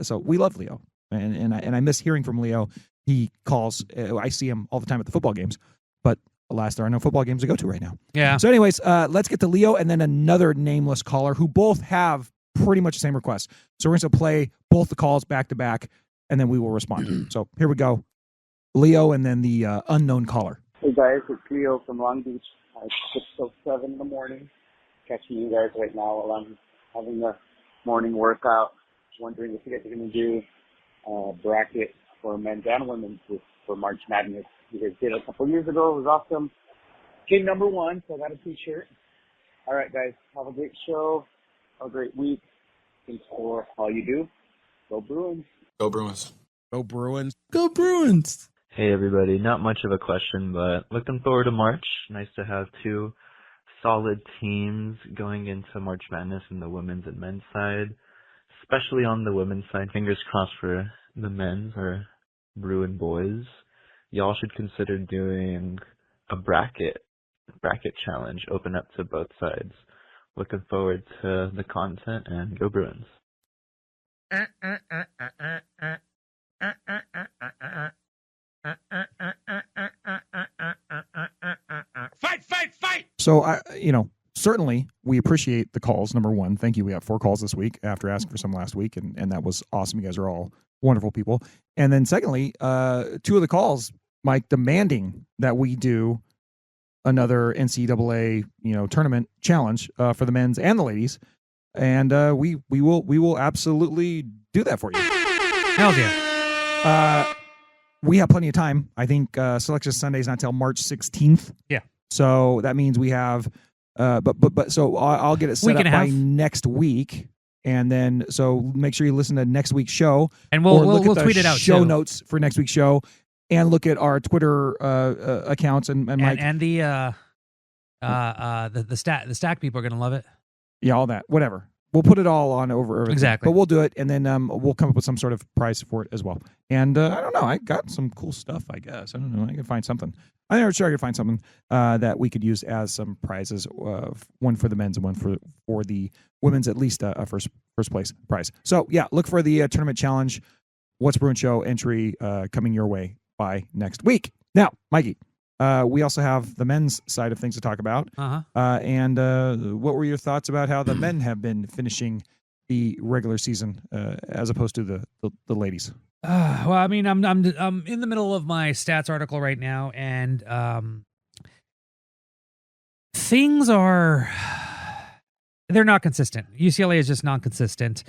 So we love Leo, and I miss hearing from Leo. He calls. I see him all the time at the football games, but alas, there are no football games to go to right now. Yeah. So anyways, let's get to Leo and then another nameless caller who both have pretty much the same request. So we're going to play both the calls back to back, and then we will respond. So here we go. Leo and then the unknown caller. Hey guys, it's Leo from Long Beach. It's 6:07 in the morning. Catching you guys right now while I'm having a morning workout. Wondering if you guys are going to do a bracket for men's and women's for March Madness. You guys did it a couple years ago. It was awesome. Came number 1, so I got a t-shirt. All right, guys. Have a great show. Have a great week. Thanks for all you do. Go Bruins. Go Bruins. Go Bruins. Go Bruins. Hey everybody, not much of a question, but looking forward to March. Nice to have 2 solid teams going into March Madness in the women's and men's side, especially on the women's side. Fingers crossed for the men's or Bruin boys. Y'all should consider doing a bracket challenge, open up to both sides. Looking forward to the content, and go Bruins. Fight! So, certainly we appreciate the calls, number 1. Thank you. We got 4 calls this week after asking for some last week, and that was awesome. You guys are all wonderful people. And then secondly, 2 of the calls, Mike, demanding that we do another NCAA, tournament challenge for the men's and the ladies. And we will absolutely do that for you. Hell yeah. We have plenty of time. I think Selection Sunday is not until March 16th. Yeah. So that means we have, so I'll get it set up by next week. And then, so make sure you listen to next week's show. And we'll tweet it out show too. notes for next week's show, and look at our Twitter accounts and Mike. And the stack people are going to love it. Yeah, all that. Whatever. We'll put it all on over everything. Exactly. But we'll do it, and then we'll come up with some sort of prize for it as well. And I don't know. I got some cool stuff, I guess. I don't know. I can find something. I'm not sure I could find something that we could use as some prizes, one for the men's and one for the women's, at least a first place prize. So, yeah, look for the tournament challenge, What's Bruin Show entry coming your way by next week. Now, Mikey, we also have the men's side of things to talk about. And what were your thoughts about how the men have been finishing the regular season as opposed to the ladies? Well, I mean, I'm in the middle of my stats article right now, and things they're not consistent. UCLA is just non-consistent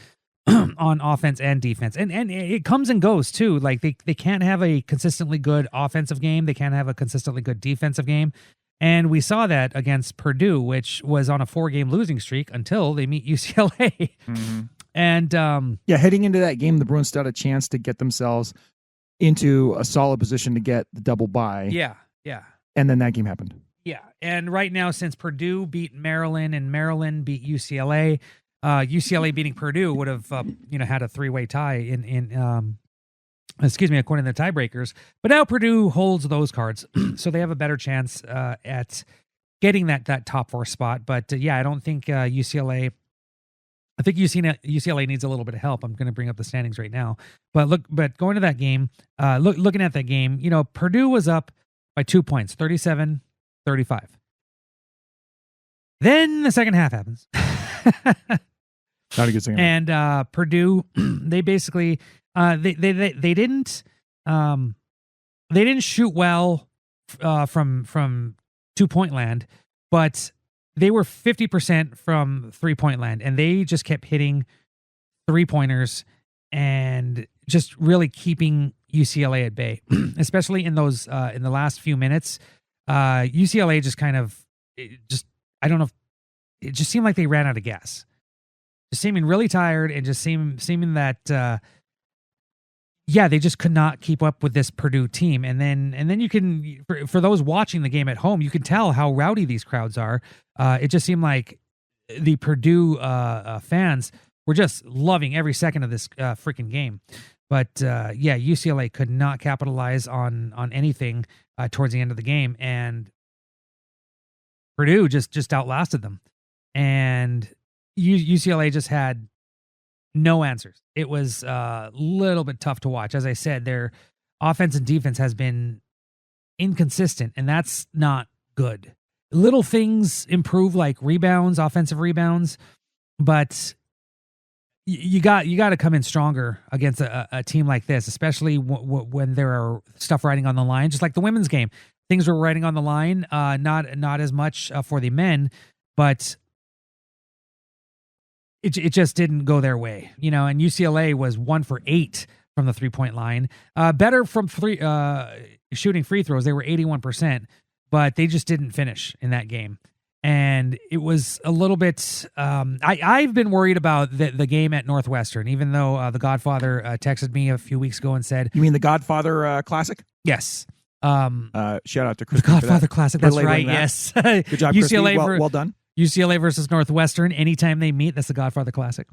on offense and defense, and it comes and goes too. Like they can't have a consistently good offensive game, they can't have a consistently good defensive game, and we saw that against Purdue, which was on a 4-game losing streak until they meet UCLA. Mm-hmm. And heading into that game, the Bruins still had a chance to get themselves into a solid position to get the double bye. Yeah. And then that game happened. Yeah, and right now, since Purdue beat Maryland and Maryland beat UCLA, UCLA beating Purdue would have had a 3-way tie in according to the tiebreakers. But now Purdue holds those cards, so they have a better chance at getting that top 4 spot. But I don't think UCLA. I think UCLA needs a little bit of help. I'm going to bring up the standings right now. But going to that game, looking at that game, Purdue was up by 2 points, 37-35. Then the second half happens. Not a good second. And Purdue, they basically they didn't shoot well from 2-point land, but they were 50% from 3-point land, and they just kept hitting 3-pointers and just really keeping UCLA at bay, especially in those in the last few minutes. UCLA just kind of I don't know, it just seemed like they ran out of gas. Just seeming really tired and just seeming that they just could not keep up with this Purdue team. And then you can, for those watching the game at home, you can tell how rowdy these crowds are. It just seemed like the Purdue fans were just loving every second of this freaking game. But UCLA could not capitalize on anything towards the end of the game, and Purdue just outlasted them. And UCLA just had no answers. It was a little bit tough to watch. As I said, their offense and defense has been inconsistent, and that's not good. Little things improve, like rebounds, offensive rebounds, but you got to come in stronger against a team like this, especially when there are stuff riding on the line. Just like the women's game, things were riding on the line. Not as much for the men, but it just didn't go their way, and UCLA was 1 for 8 from the 3-point line. Better from shooting free throws. They were 81%, but they just didn't finish in that game. And it was a little bit, I've been worried about the game at Northwestern, even though the Godfather texted me a few weeks ago and said, "You mean the Godfather Classic?" Yes. Shout out to Chris. The Godfather Classic. That's right. That. Yes. Good job, UCLA. Well done. UCLA versus Northwestern. Anytime they meet, that's the Godfather Classic.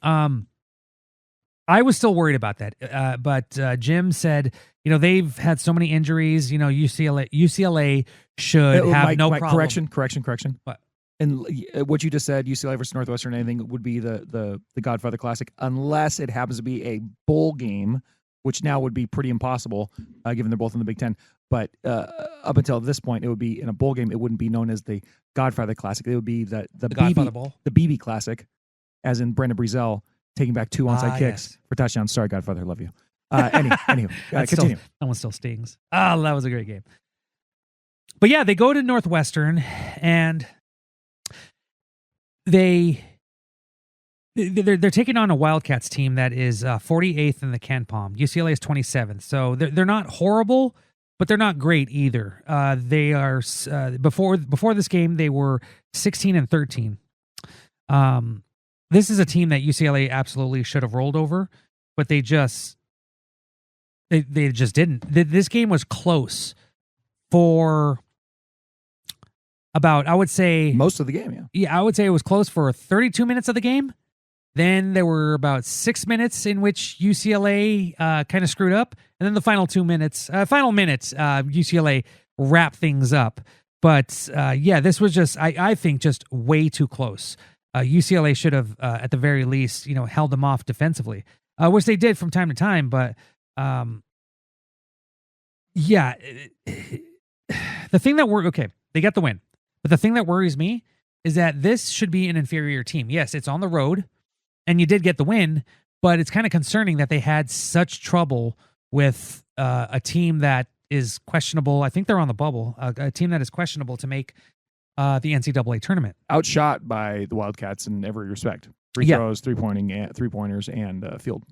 I was still worried about that, but Jim said, they've had so many injuries. UCLA should have no problem. Correction. What? And what you just said, UCLA versus Northwestern, anything would be the Godfather Classic, unless it happens to be a bowl game, which now would be pretty impossible, given they're both in the Big Ten. But up until this point, it would be in a bowl game. It wouldn't be known as the Godfather Classic. It would be the Godfather Bowl, the BB Classic, as in Brandon Brezel taking back 2 onside kicks for touchdowns. Sorry, Godfather, love you. Anywho, continue. That one still stings. Oh, that was a great game. But yeah, they go to Northwestern, and they're taking on a Wildcats team that is 48th in the Ken Palm. UCLA is 27th, so they're not horrible, but they're not great either. They are before this game they were 16-13. This is a team that UCLA absolutely should have rolled over, but they just didn't. This game was close for about, I would say, most of the game. Yeah, I would say it was close for 32 minutes of the game. Then there were about 6 minutes in which UCLA kind of screwed up, and then the final minutes, UCLA wrapped things up. But this was just, I think, just way too close. UCLA should have, at the very least, held them off defensively, which they did from time to time. But the thing that they got the win. But the thing that worries me is that this should be an inferior team. Yes, it's on the road, and you did get the win, but it's kind of concerning that they had such trouble with a team that is questionable. I think they're on the bubble. A team that is questionable to make the NCAA tournament. Outshot by the Wildcats in every respect. Free throws, three-pointers, and field.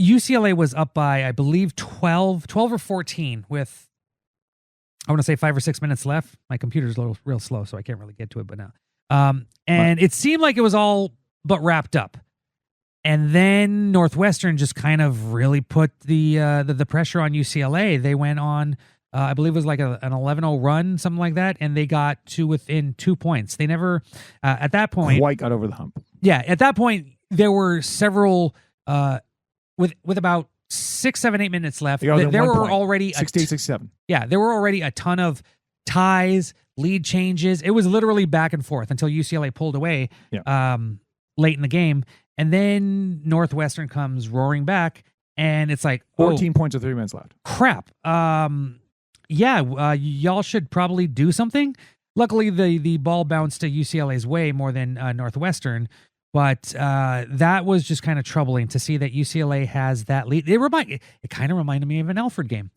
UCLA was up by, I believe, 12 or 14 with, I want to say 5 or 6 minutes left. My computer's real slow, so I can't really get to it, but now. And it seemed like it was all but wrapped up. And then Northwestern just kind of really put the pressure on UCLA. They went on I believe it was like an 11-0 run, something like that, and they got to within 2 points. They never, at that point, Quite got over the hump. Yeah, at that point, there were several, with about 6, 7, 8 minutes left. There were already 68, 67. Yeah, there were already a ton of ties, lead changes. It was literally back and forth until UCLA pulled away late in the game. And then Northwestern comes roaring back, and it's like 14 points with 3 minutes left. Crap. Y'all should probably do something. Luckily, the ball bounced to UCLA's way more than Northwestern, but that was just kind of troubling to see that UCLA has that lead. It kind of reminded me of an Alfred game.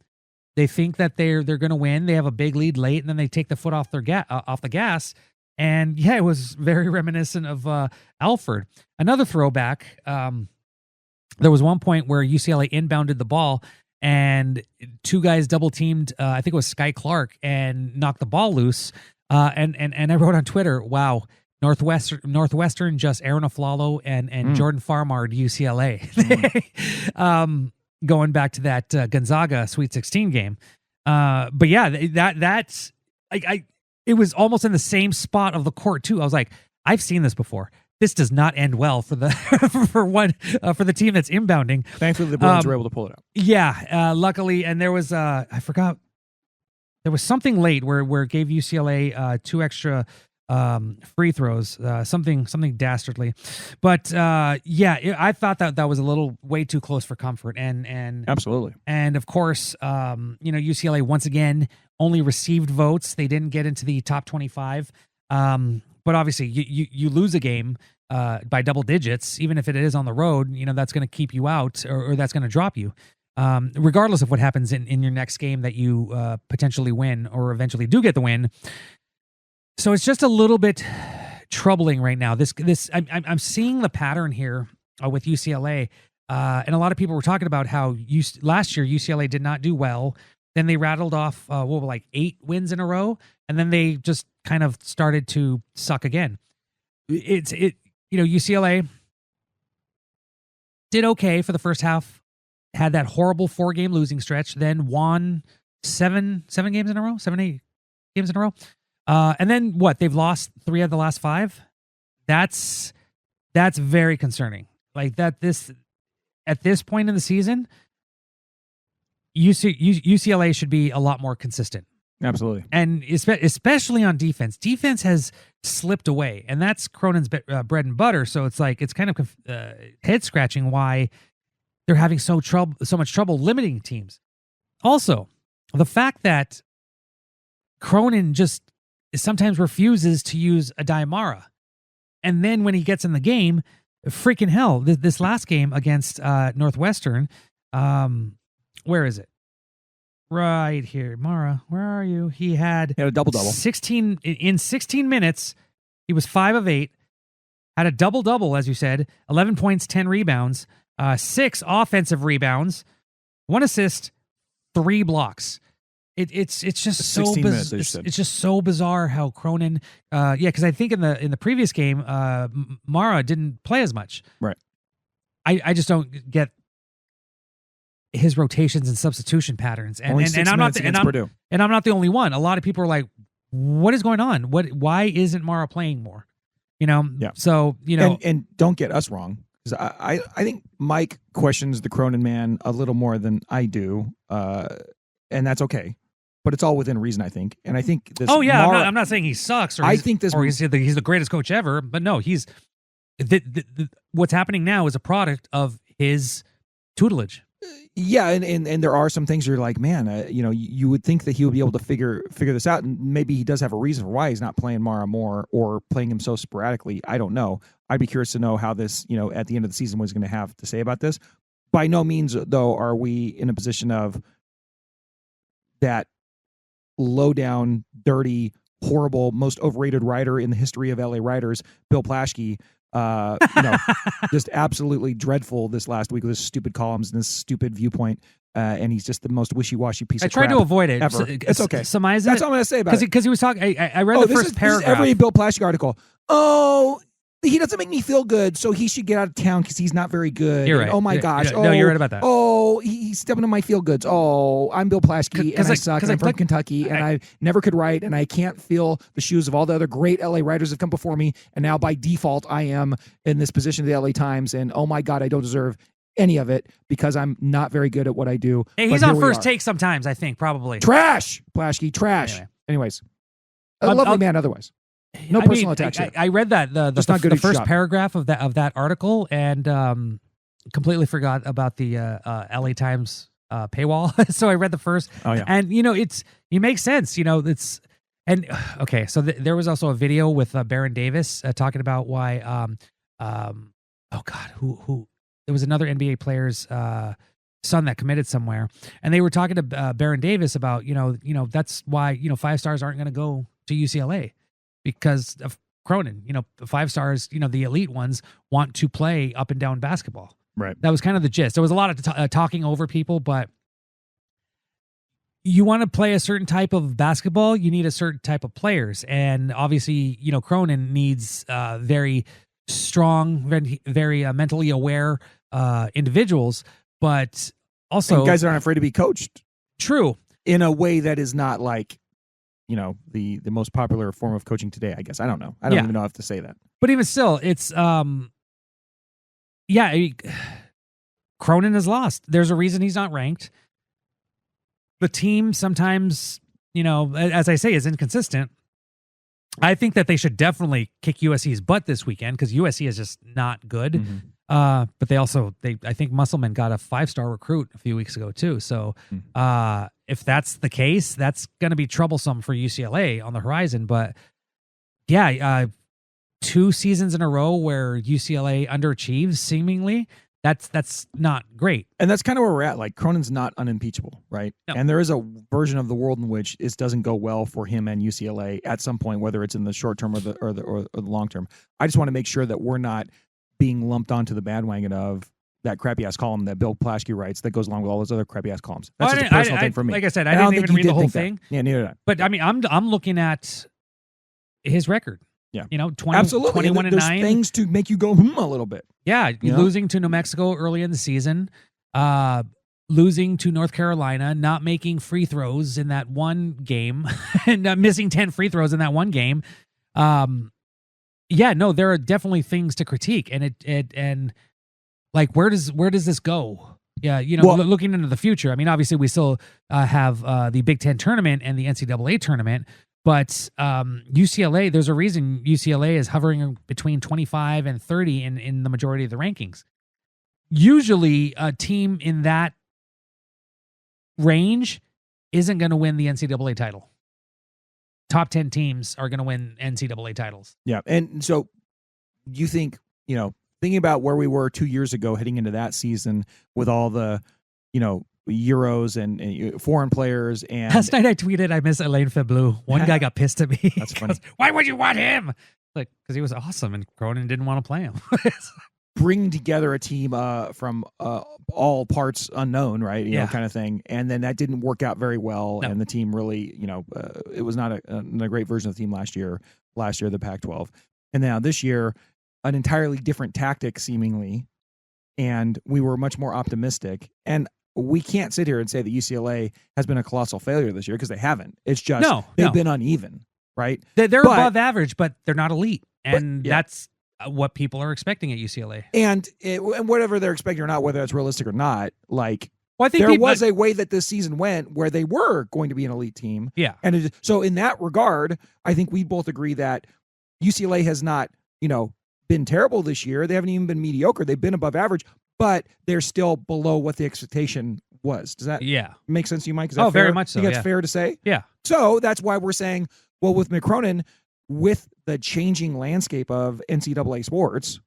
They think that they're going to win. They have a big lead late, and then they take the foot off their off the gas. And yeah, it was very reminiscent of Alfred. Another throwback. There was one point where UCLA inbounded the ball, and two guys double teamed. I think it was Sky Clark, and knocked the ball loose. And I wrote on Twitter, "Wow, Northwestern just Aaron Aflalo and Jordan Farmard UCLA." Going back to that Gonzaga Sweet 16 game. But yeah, that's it was almost in the same spot of the court too. I was like, I've seen this before. This does not end well for the for the team that's inbounding. Thankfully, the Bruins were able to pull it out. Yeah, luckily, and there was I forgot, there was something late where it gave UCLA 2 extra free throws, something dastardly, but I thought that was a little way too close for comfort, and absolutely, and of course, UCLA once again only received votes. They didn't get into the top 25. But obviously, you lose a game by double digits, even if it is on the road. That's going to keep you out, or that's going to drop you, regardless of what happens in your next game that you potentially win or eventually do get the win. So it's just a little bit troubling right now. I'm seeing the pattern here with UCLA, and a lot of people were talking about how last year UCLA did not do well. Then they rattled off 8 wins in a row, and then they just kind of started to suck again. UCLA did okay for the first half, had that horrible 4-game losing stretch, then won 7 games in a row, 8 games in a row. And then what? They've lost 3 of the last 5. That's very concerning. Like that, at this point in the season, UCLA should be a lot more consistent. Absolutely. And especially on defense. Defense has slipped away, and that's Cronin's bread and butter. So it's kind of head scratching why they're having so much trouble limiting teams. Also, the fact that Cronin just sometimes refuses to use a Diamara. And then when he gets in the game, freaking hell, this last game against Northwestern, where is it? Right here. Mara, where are you? He had a double-double. 16 minutes. He was 5 of 8. Had a double-double, as you said. 11 points, 10 rebounds, 6 offensive rebounds, 1 assist, 3 blocks. It's just so bizarre. It's just so bizarre how Cronin. Because I think in the previous game, Mara didn't play as much. Right. I just don't get his rotations and substitution patterns, and I'm not the only one. A lot of people are like, "What is going on? Why isn't Mara playing more?" Yeah. So and don't get us wrong, because I think Mike questions the Cronin man a little more than I do, and that's okay. But it's all within reason, I think. And I think this. Oh yeah, I'm not saying he sucks, or I think this, or he's the greatest coach ever. But no, he's what's happening now is a product of his tutelage. Yeah, and there are some things you're like, man, you would think that he would be able to figure this out, and maybe he does have a reason for why he's not playing Mara more or playing him so sporadically. I don't know. I'd be curious to know how this, at the end of the season, what he's going to have to say about this. By no means, though, are we in a position of that low down, dirty, horrible, most overrated writer in the history of LA writers, Bill Plaschke. Just absolutely dreadful this last week with his stupid columns and this stupid viewpoint, and he's just the most wishy-washy piece of crap. I tried to avoid it. Ever. It's okay. Surmise That's all I'm going to say about it. Because he was talking. I read the first paragraph. This is every Bill Plaschke article. Oh, he doesn't make me feel good, so he should get out of town because he's not very good. You're And, right. oh my gosh. No, you're right about that. Oh, he's stepping on my feel goods. Oh, I'm Bill Plaschke and I suck. And I'm from Kentucky and I never could write and I can't feel the shoes of all the other great LA writers that have come before me. And now by default, I am in this position of the LA Times. And oh my God, I don't deserve any of it because I'm not very good at what I do. Hey, he's on First Take sometimes, I think, probably. Trash, Plaschke, trash. Anyways, a lovely man otherwise. No personal attacks here. I read that the first paragraph of that article and completely forgot about the LA Times paywall. So I read the first. Oh yeah. And it makes sense. Okay. So there was also a video with Baron Davis talking about why oh God, who there was another NBA player's son that committed somewhere, and they were talking to Baron Davis about that's why 5 stars aren't going to go to UCLA. Because of Cronin, the 5 stars, the elite ones want to play up and down basketball. Right. That was kind of the gist. There was a lot of talking over people, but you want to play a certain type of basketball, you need a certain type of players. And obviously, Cronin needs very strong, very mentally aware individuals, but also... And guys aren't afraid to be coached. True. In a way that is not like... the most popular form of coaching today, I guess. I don't know. I don't even know how to say that. But even still, it's, Cronin is lost. There's a reason he's not ranked. The team sometimes, as I say, is inconsistent. I think that they should definitely kick USC's butt this weekend because USC is just not good. Mm-hmm. But I think Musselman got a 5-star recruit a few weeks ago too. So if that's the case, that's going to be troublesome for UCLA on the horizon. But yeah, 2 seasons in a row where UCLA underachieves seemingly, that's not great. And that's kind of where we're at. Like Cronin's not unimpeachable, right? No. And there is a version of the world in which this doesn't go well for him and UCLA at some point, whether it's in the short term or the long term. I just want to make sure that we're not being lumped onto the bandwagon of that crappy ass column that Bill Plaschke writes that goes along with all those other crappy ass columns. That's just a personal thing for me. Like I said, I didn't even read the whole thing. Yeah, neither did I. But I mean, I'm looking at his record. Yeah. 20, absolutely. 21 and 9. There's things to make you go a little bit. Yeah, losing to New Mexico early in the season, losing to North Carolina, not making free throws in that one game, and missing 10 free throws in that one game. Yeah, no, there are definitely things to critique, and and like where does this go? Yeah, looking into the future. I mean, obviously we still have the Big Ten tournament and the NCAA tournament, but UCLA. There's a reason UCLA is hovering between 25 and 30 in the majority of the rankings. Usually, a team in that range isn't going to win the NCAA title. Top 10 teams are going to win NCAA titles. Yeah. And so you think, thinking about where we were 2 years ago heading into that season with all the, Euros and foreign players. And last night I tweeted, I miss Alain Feblu. One guy got pissed at me. That's funny. Why would you want him? Like, because he was awesome and Cronin didn't want to play him. Bring together a team from all parts unknown, right? Kind of thing. And then that didn't work out very well. No. And the team really, it was not a great version of the team last year, the Pac-12. And now this year, an entirely different tactic seemingly. And we were much more optimistic. And we can't sit here and say that UCLA has been a colossal failure this year because they haven't. It's just they've been uneven, right? They're above average, but they're not elite. And that's what people are expecting at UCLA. And whatever they're expecting or not, whether it's realistic or not, like I think there was a way that this season went where they were going to be an elite team. Yeah. And so in that regard, I think we both agree that UCLA has not, been terrible this year. They haven't even been mediocre. They've been above average, but they're still below what the expectation was. Does that make sense to you, Mike? Is that fair? Very much so. I think that's fair to say? Yeah. So that's why we're saying, well, with McCronin, with the changing landscape of NCAA sports,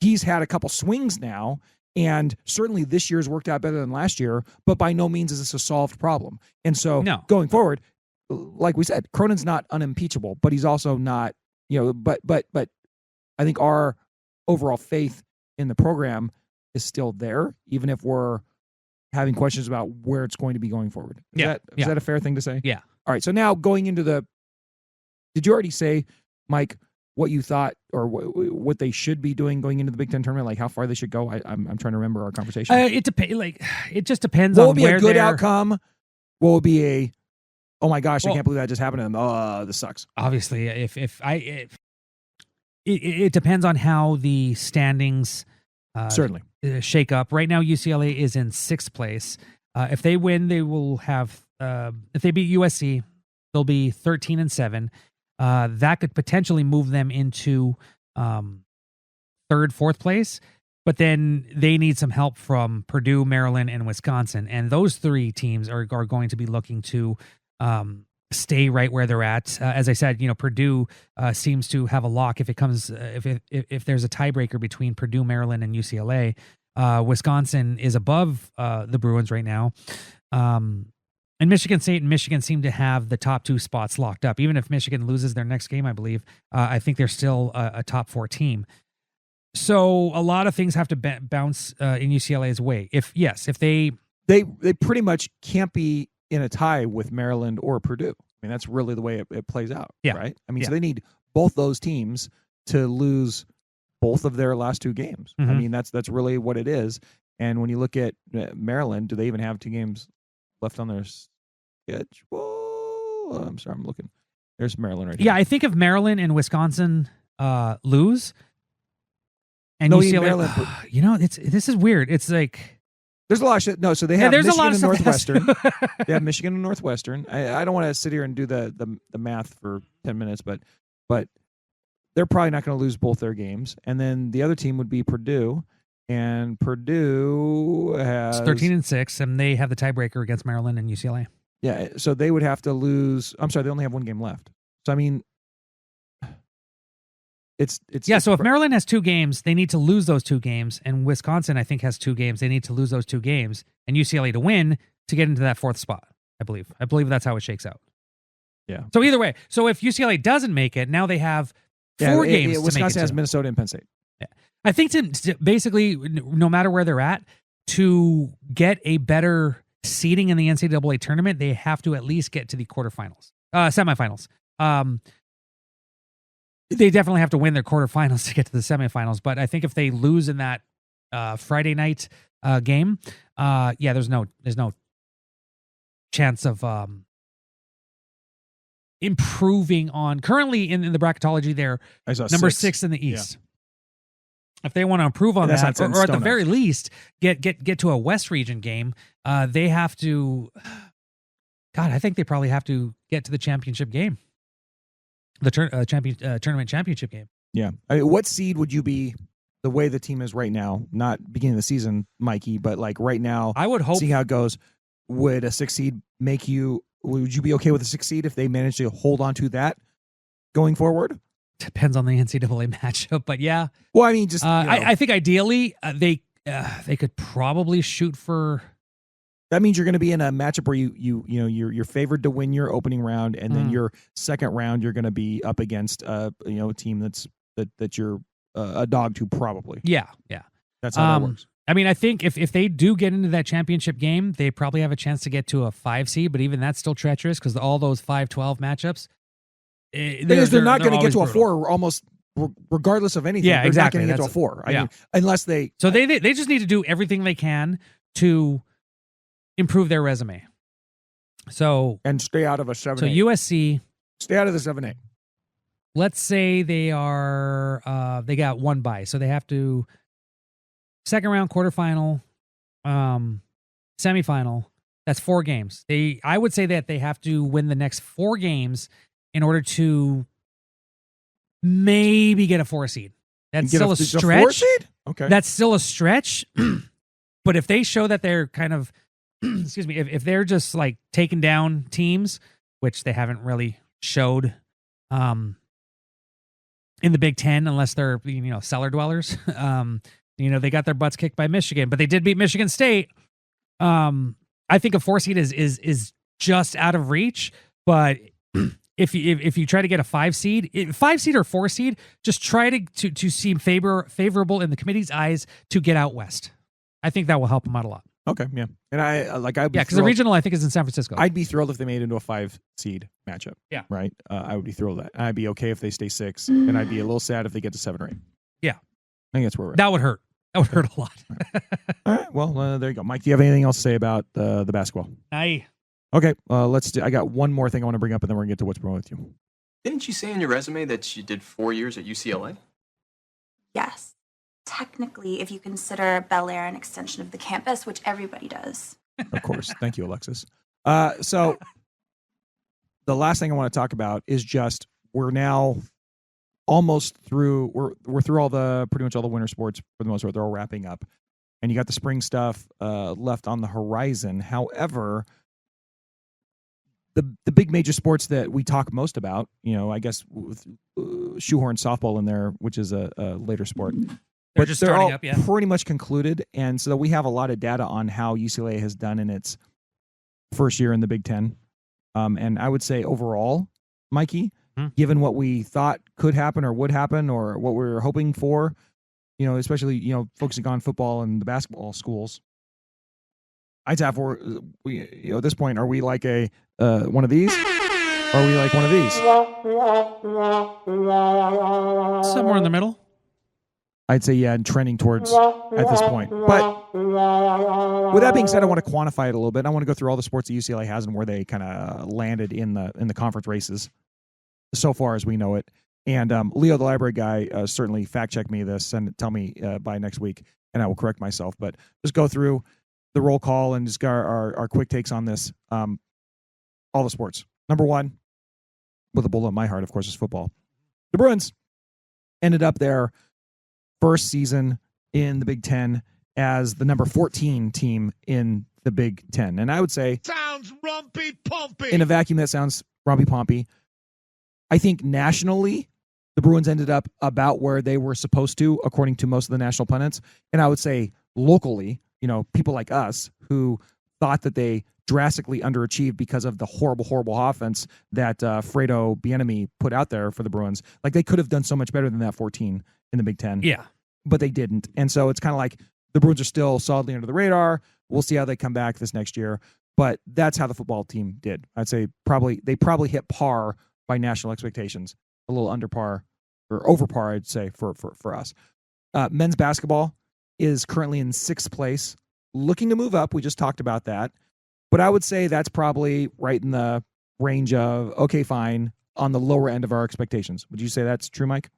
he's had a couple swings now, and certainly this year's worked out better than last year, but by no means is this a solved problem. And so going forward, like we said, Cronin's not unimpeachable, but he's also not, but I think our overall faith in the program is still there, even if we're having questions about where it's going to be going forward. Is that a fair thing to say? Yeah. All right. So now going into did you already say, Mike, what you thought or what they should be doing going into the Big Ten tournament, like how far they should go? I'm trying to remember our conversation. It just depends what on would be where a good they're- outcome. What would be a, oh my gosh, Well, I can't believe that just happened to them. Oh, this sucks. Obviously, it depends on how the standings Certainly shake up. Right now, UCLA is in 6th place. If they win, they will have. If they beat USC, they'll be 13-7. That could potentially move them into 3rd, 4th place. But then they need some help from Purdue, Maryland, and Wisconsin, and those 3 teams are going to be looking to stay right where they're at. As I said, Purdue seems to have a lock if it comes if there's a tiebreaker between Purdue, Maryland, and UCLA. Wisconsin is above the Bruins right now. And Michigan State and Michigan seem to have the top 2 spots locked up. Even if Michigan loses their next game, I believe, I think they're still a top 4 team. So a lot of things have to bounce in UCLA's way. If they pretty much can't be in a tie with Maryland or Purdue. I mean, that's really the way it plays out, right? I mean, so they need both those teams to lose both of their last 2 games. I mean, that's really what it is. And when you look at Maryland, do they even have 2 games left on their schedule? I'm sorry, I'm looking. There's Maryland right here. Yeah, I think if Maryland and Wisconsin lose, and No, UCLA, Maryland, this is weird. It's like there's a lot of shit. No, so they have there's Michigan a lot of and stuff Northwestern. They have Michigan and Northwestern. I don't want to sit here and do the math for 10 minutes, but they're probably not going to lose both their games. And then the other team would be Purdue, and Purdue has 13-6, and they have the tiebreaker against Maryland and UCLA. Yeah, so they would have to lose. I'm sorry, they only have 1 game left. So I mean, it's So if Maryland has 2 games, they need to lose those 2 games, and Wisconsin I think has 2 games. They need to lose those 2 games, and UCLA to win to get into that 4th spot. I believe that's how it shakes out. Yeah. So either way, so if UCLA doesn't make it, now they have 4 games. To Wisconsin make it has to. Minnesota and Penn State. Yeah, I think to basically, no matter where they're at, to get a better seeding in the NCAA tournament, they have to at least get to the semifinals. They definitely have to win their quarterfinals to get to the semifinals. But I think if they lose in that Friday night game, there's no chance of improving on. Currently in the bracketology, they're number 6 in the East. Yeah. If they want to improve on that, or at the very least get to a West region game, they have to. God, I think they probably have to get to the championship game, the tournament championship game. Yeah, I mean, what seed would you be? The way the team is right now, not beginning of the season, Mikey, but like right now, I would hope. See how it goes. Would a 6 seed make you? Would you be okay with a 6 seed if they manage to hold on to that going forward? Depends on the NCAA matchup, but yeah. Well, I mean, just I think ideally they could probably shoot for. That means you're going to be in a matchup where you're favored to win your opening round, and then your second round you're going to be up against a team that you're a dog to probably. Yeah. That's how that works. I mean, I think if they do get into that championship game, they probably have a chance to get to a 5 seed, but even that's still treacherous because all those 5-12 matchups. They're not going to get to a 4 almost regardless of anything. Yeah, exactly. They're not going to get to a 4. I mean, unless they. So they just need to do everything they can to improve their resume. So and stay out of a 7-8. So USC. Stay out of the 7-8. Let's say they are they got 1 bye, so they have to second round, quarterfinal, semifinal. That's 4 games. I would say that they have to win the next 4 games in order to maybe get a 4 seed. That's still a stretch. 4 seed? Okay. That's still a stretch. But if they show that they're kind of, excuse me, if they're just like taking down teams, which they haven't really showed in the Big Ten, unless they're cellar dwellers. They got their butts kicked by Michigan, but they did beat Michigan State. I think a 4 seed is just out of reach. But if you try to get a 5 seed, 5 seed or 4 seed, just try to seem favorable in the committee's eyes to get out west. I think that will help them out a lot. Okay, yeah. And I'd be because the regional I think is in San Francisco. I'd be thrilled if they made it into a 5 seed matchup. Yeah. Right. I would be thrilled with that. I'd be okay if they stay 6, and I'd be a little sad if they get to 7 or 8. Yeah. I think that's where we're at. That would hurt. That would hurt a lot. All right. Well, there you go. Mike, do you have anything else to say about the basketball? Aye. Okay. I got one more thing I want to bring up, and then we're gonna get to what's wrong with you. Didn't you say in your resume that you did 4 years at UCLA? Yes. Technically, if you consider Bel Air an extension of the campus, which everybody does. Of course. Thank you, Alexis. So the last thing I want to talk about is just we're now almost through. We're through pretty much all the winter sports for the most part. They're all wrapping up, and you got the spring stuff left on the horizon. However, the big major sports that we talk most about, I guess with shoehorn softball in there, which is a later sport. They're just starting all up, yeah. Pretty much concluded, and so we have a lot of data on how UCLA has done in its first year in the Big Ten. And I would say overall, Mikey, given what we thought could happen or would happen or what we were hoping for, especially focusing on football and the basketball schools, I'd say at this point, are we like a one of these? Or are we like one of these? Somewhere in the middle. I'd say, yeah, and trending towards at this point. But with that being said, I want to quantify it a little bit. I want to go through all the sports that UCLA has and where they kind of landed in the conference races so far as we know it. And Leo, the library guy, certainly fact-check me this and tell me by next week, and I will correct myself. But just go through the roll call and just our quick takes on this. All the sports. Number one, with a bullet in my heart, of course, is football. The Bruins ended up their first season in the Big Ten as the number 14 team in the Big Ten. And I would say, Sounds rumpy-pumpy. in a vacuum, that sounds rumpy-pumpy. I think nationally, the Bruins ended up about where they were supposed to, according to most of the national pundits. And I would say locally, people like us who thought that they drastically underachieved because of the horrible, horrible offense that Fredo Bieniemy put out there for the Bruins. Like, they could have done so much better than that 14 in the Big Ten. Yeah. But they didn't. And so it's kind of like the Bruins are still solidly under the radar. We'll see how they come back this next year. But that's how the football team did. I'd say they probably hit par by national expectations, a little under par or over par, I'd say, for us. Men's basketball is currently in 6th place, looking to move up. We just talked about that. But I would say that's probably right in the range of, okay, fine, on the lower end of our expectations. Would you say that's true, Mike?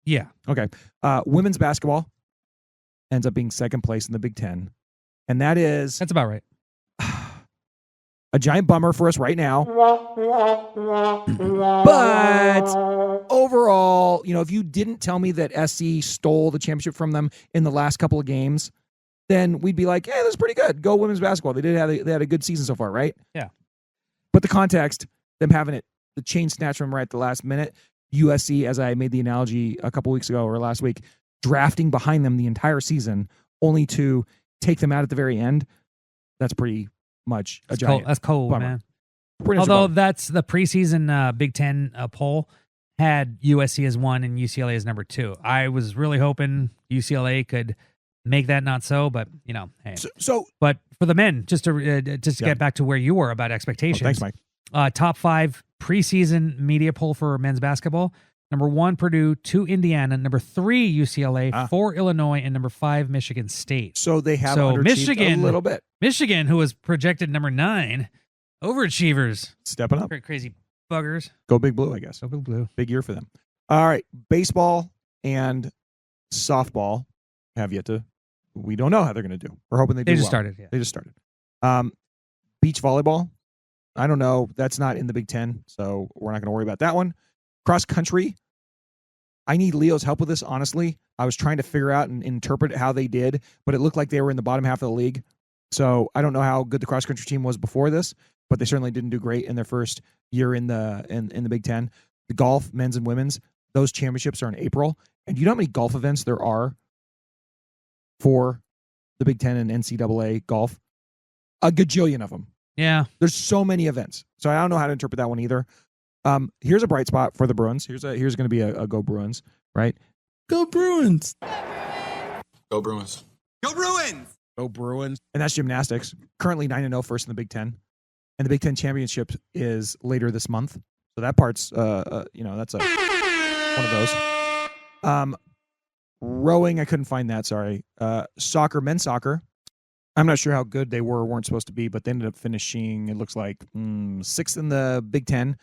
Yeah. Okay. Women's basketball ends up being 2nd place in the Big Ten. And that's about right. A giant bummer for us right now. But overall, if you didn't tell me that SC stole the championship from them in the last couple of games, then we'd be like, hey, that's pretty good. Go women's basketball. They had a good season so far, right? Yeah. But the context, them having the chain snatch from right at the last minute, USC, as I made the analogy a couple weeks ago or last week, drafting behind them the entire season only to take them out at the very end, that's pretty much a giant That's cold, bummer. man. Pretty much a Although bummer. that's the preseason Big Ten poll had USC as 1 and UCLA as number 2. I was really hoping UCLA could make that not so, but hey. But for the men, just to get back to where you were about expectations. Thanks, Mike. Top 5 preseason media poll for men's basketball. Number 1, Purdue. 2, Indiana. Number 3, UCLA. 4, Illinois. And number 5, Michigan State. So they have underachieved a little bit. Michigan, who was projected number 9, overachievers. Stepping up. Crazy buggers. Go Big Blue, I guess. Go Big Blue. Big year for them. All right. Baseball and softball have yet to, we don't know how they're going to do. We're hoping they do They just well. started, yeah. They just started. Beach volleyball, I don't know. That's not in the Big Ten, so we're not going to worry about that one. Cross country, I need Leo's help with this, honestly. I was trying to figure out and interpret how they did, but it looked like they were in the bottom half of the league. So I don't know how good the cross country team was before this, but they certainly didn't do great in their first year in the Big Ten. The golf, men's and women's, those championships are in April. And do you know how many golf events there are for the Big Ten and NCAA golf? A gajillion of them. Yeah. There's so many events. So I don't know how to interpret that one either. Here's a bright spot for the Bruins. Here's going to be a go Bruins, right? Go Bruins. Go Bruins. Go Bruins. Go Bruins. And that's gymnastics. Currently 9-0, first in the Big Ten. And the Big Ten championship is later this month. So that part's, that's one of those. Rowing, I couldn't find that, sorry. Soccer, men's soccer. I'm not sure how good they were or weren't supposed to be, but they ended up finishing, it looks like, 6th in the Big Ten,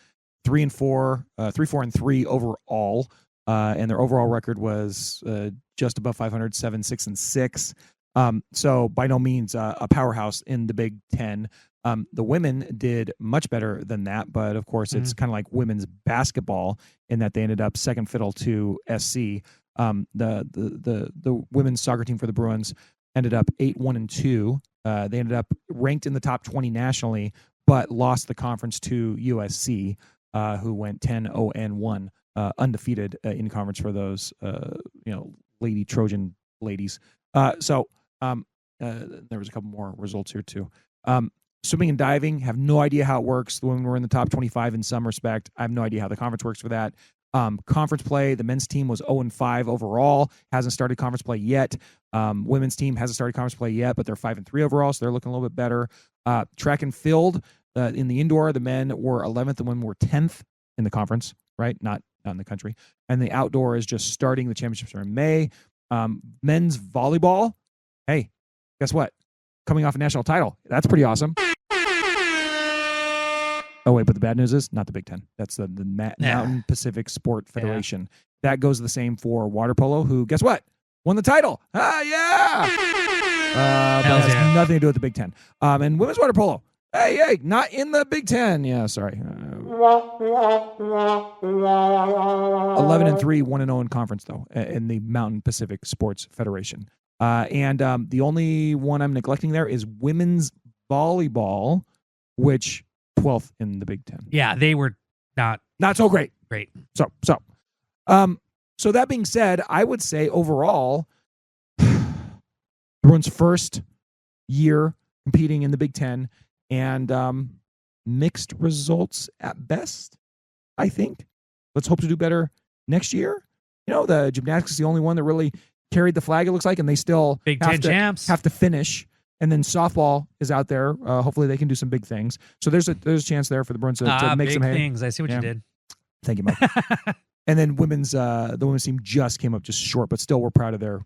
3-4, 3-4-3 overall. And their overall record was just above 500, 7-6-6. So by no means a powerhouse in the Big Ten. The women did much better than that, but of course it's kind of like women's basketball in that they ended up second fiddle to SC. The women's soccer team for the Bruins ended up 8-1-2. They ended up ranked in the top 20 nationally, but lost the conference to USC, who went 10-0-1, undefeated in conference for those Lady Trojan ladies. So there was a couple more results here too. Swimming and diving, have no idea how it works. The women were in the top 25 in some respect. I have no idea how the conference works for that. Conference play, the men's team was 0-5 overall, hasn't started conference play yet. Women's team hasn't started conference play yet, but they're 5-3 overall, so they're looking a little bit better. Track and field, in the indoor, the men were 11th, the women were 10th in the conference, right? Not in the country. And the outdoor is just starting. The championships are in May. Men's volleyball, hey, guess what? Coming off a national title. That's pretty awesome. Oh, wait, but the bad news is not the Big Ten. That's the Mountain Pacific Sport Federation. Yeah. That goes the same for water polo, who, guess what? Won the title. Ah, yeah! But it has nothing to do with the Big Ten. And women's water polo. Hey, not in the Big Ten. Yeah, sorry. 11-3, 1-0 in conference, though, in the Mountain Pacific Sports Federation. And the only one I'm neglecting there is women's volleyball, which 12th in the Big Ten. Yeah, they were not so great. Great. So that being said, I would say overall, Bruins' first year competing in the Big Ten, and mixed results at best, I think. Let's hope to do better next year. The gymnastics is the only one that really carried the flag, it looks like, and they still Big Ten champs have to finish. And then softball is out there. Hopefully they can do some big things. So there's a chance there for the Bruins to make some hay. Big things. I see what you did. Thank you, Mike. And then the women's team just came up just short, but still we're proud of their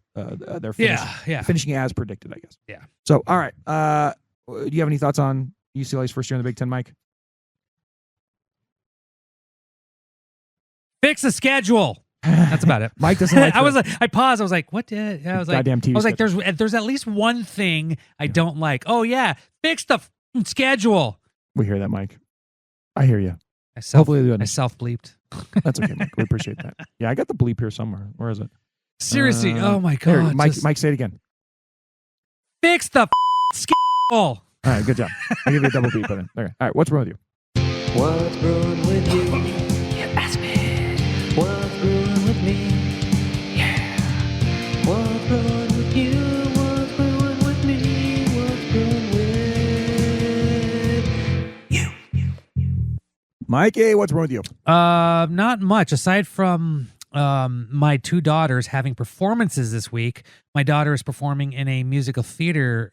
finish. Yeah. Finishing as predicted, I guess. Yeah. So, all right. Do you have any thoughts on UCLA's first year in the Big Ten, Mike? Fix the schedule. That's about it. Mike doesn't like I paused. I was like, what did I was like, goddamn TV I was like, schedule. there's at least one thing I don't like. Oh yeah, fix the schedule. We hear that, Mike. I hear you. I self-bleeped. That's okay, Mike. We appreciate that. Yeah, I got the bleep here somewhere. Where is it? Seriously. Oh my God. Here, Mike, say it again. Fix the schedule. All right, good job. I'll give you a double beep. Then. All right, what's wrong with you? What's brewing with you? You ask me. What's brewing with me? Yeah. What's brewing with you? What's brewing with me? What's brewing with you? Mikey, what's wrong with you? Not much aside from my two daughters having performances this week. My daughter is performing in a musical theater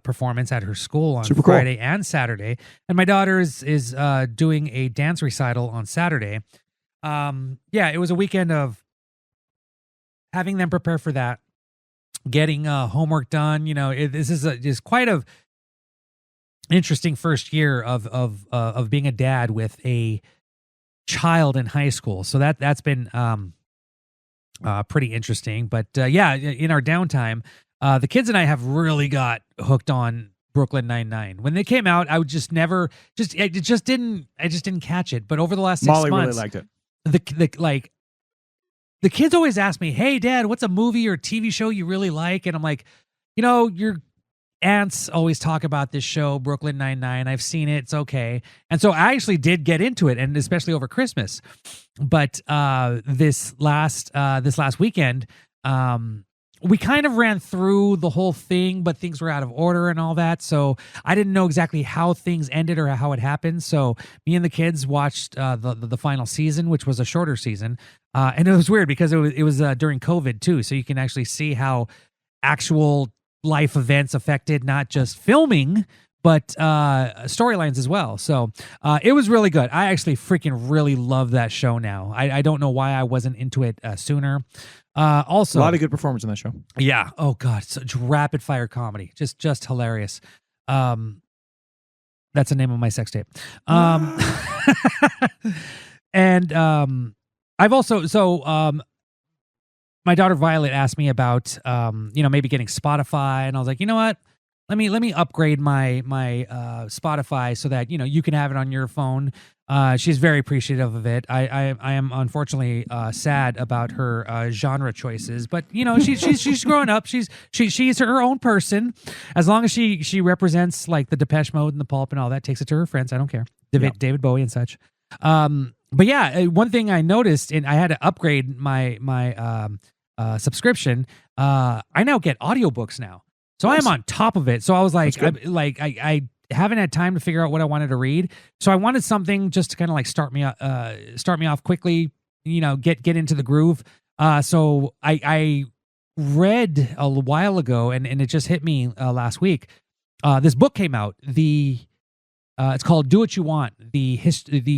performance at her school on Friday and Saturday, and my daughter is doing a dance recital on Saturday. It was a weekend of having them prepare for that, getting homework done. This is quite a interesting first year of being a dad with a child in high school. So that's been pretty interesting. But in our downtime, the kids and I have really got hooked on Brooklyn Nine-Nine. When they came out, I would just didn't catch it. But over the last 6 months, Molly really liked it. The kids always ask me, "Hey, Dad, what's a movie or TV show you really like?" And I'm like, your aunts always talk about this show, Brooklyn Nine-Nine. I've seen it. It's okay. And so I actually did get into it, and especially over Christmas. But this last weekend, we kind of ran through the whole thing, but things were out of order and all that. So I didn't know exactly how things ended or how it happened. So me and the kids watched the final season, which was a shorter season. And it was weird because it was during COVID too. So you can actually see how actual life events affected not just filming, but storylines as well. So it was really good. I actually freaking really love that show now. I don't know why I wasn't into it sooner. Also, a lot of good performance in that show. Yeah. Oh God, such rapid fire comedy. Just hilarious. That's the name of my sex tape. And I've also my daughter Violet asked me about maybe getting Spotify, and I was like, you know what? Let me upgrade my Spotify so that you can have it on your phone. She's very appreciative of it. I am unfortunately sad about her genre choices, but she's growing up. She's her own person. As long as she represents like the Depeche Mode and the Pulp and all that, takes it to her friends. I don't care. David Bowie and such. But yeah, one thing I noticed, and I had to upgrade my subscription. I now get audiobooks now. So I am on top of it. So I was like, I haven't had time to figure out what I wanted to read. So I wanted something just to kind of like start me off quickly, get into the groove. So I read a while ago, and it just hit me last week. This book came out. It's called "Do What You Want." The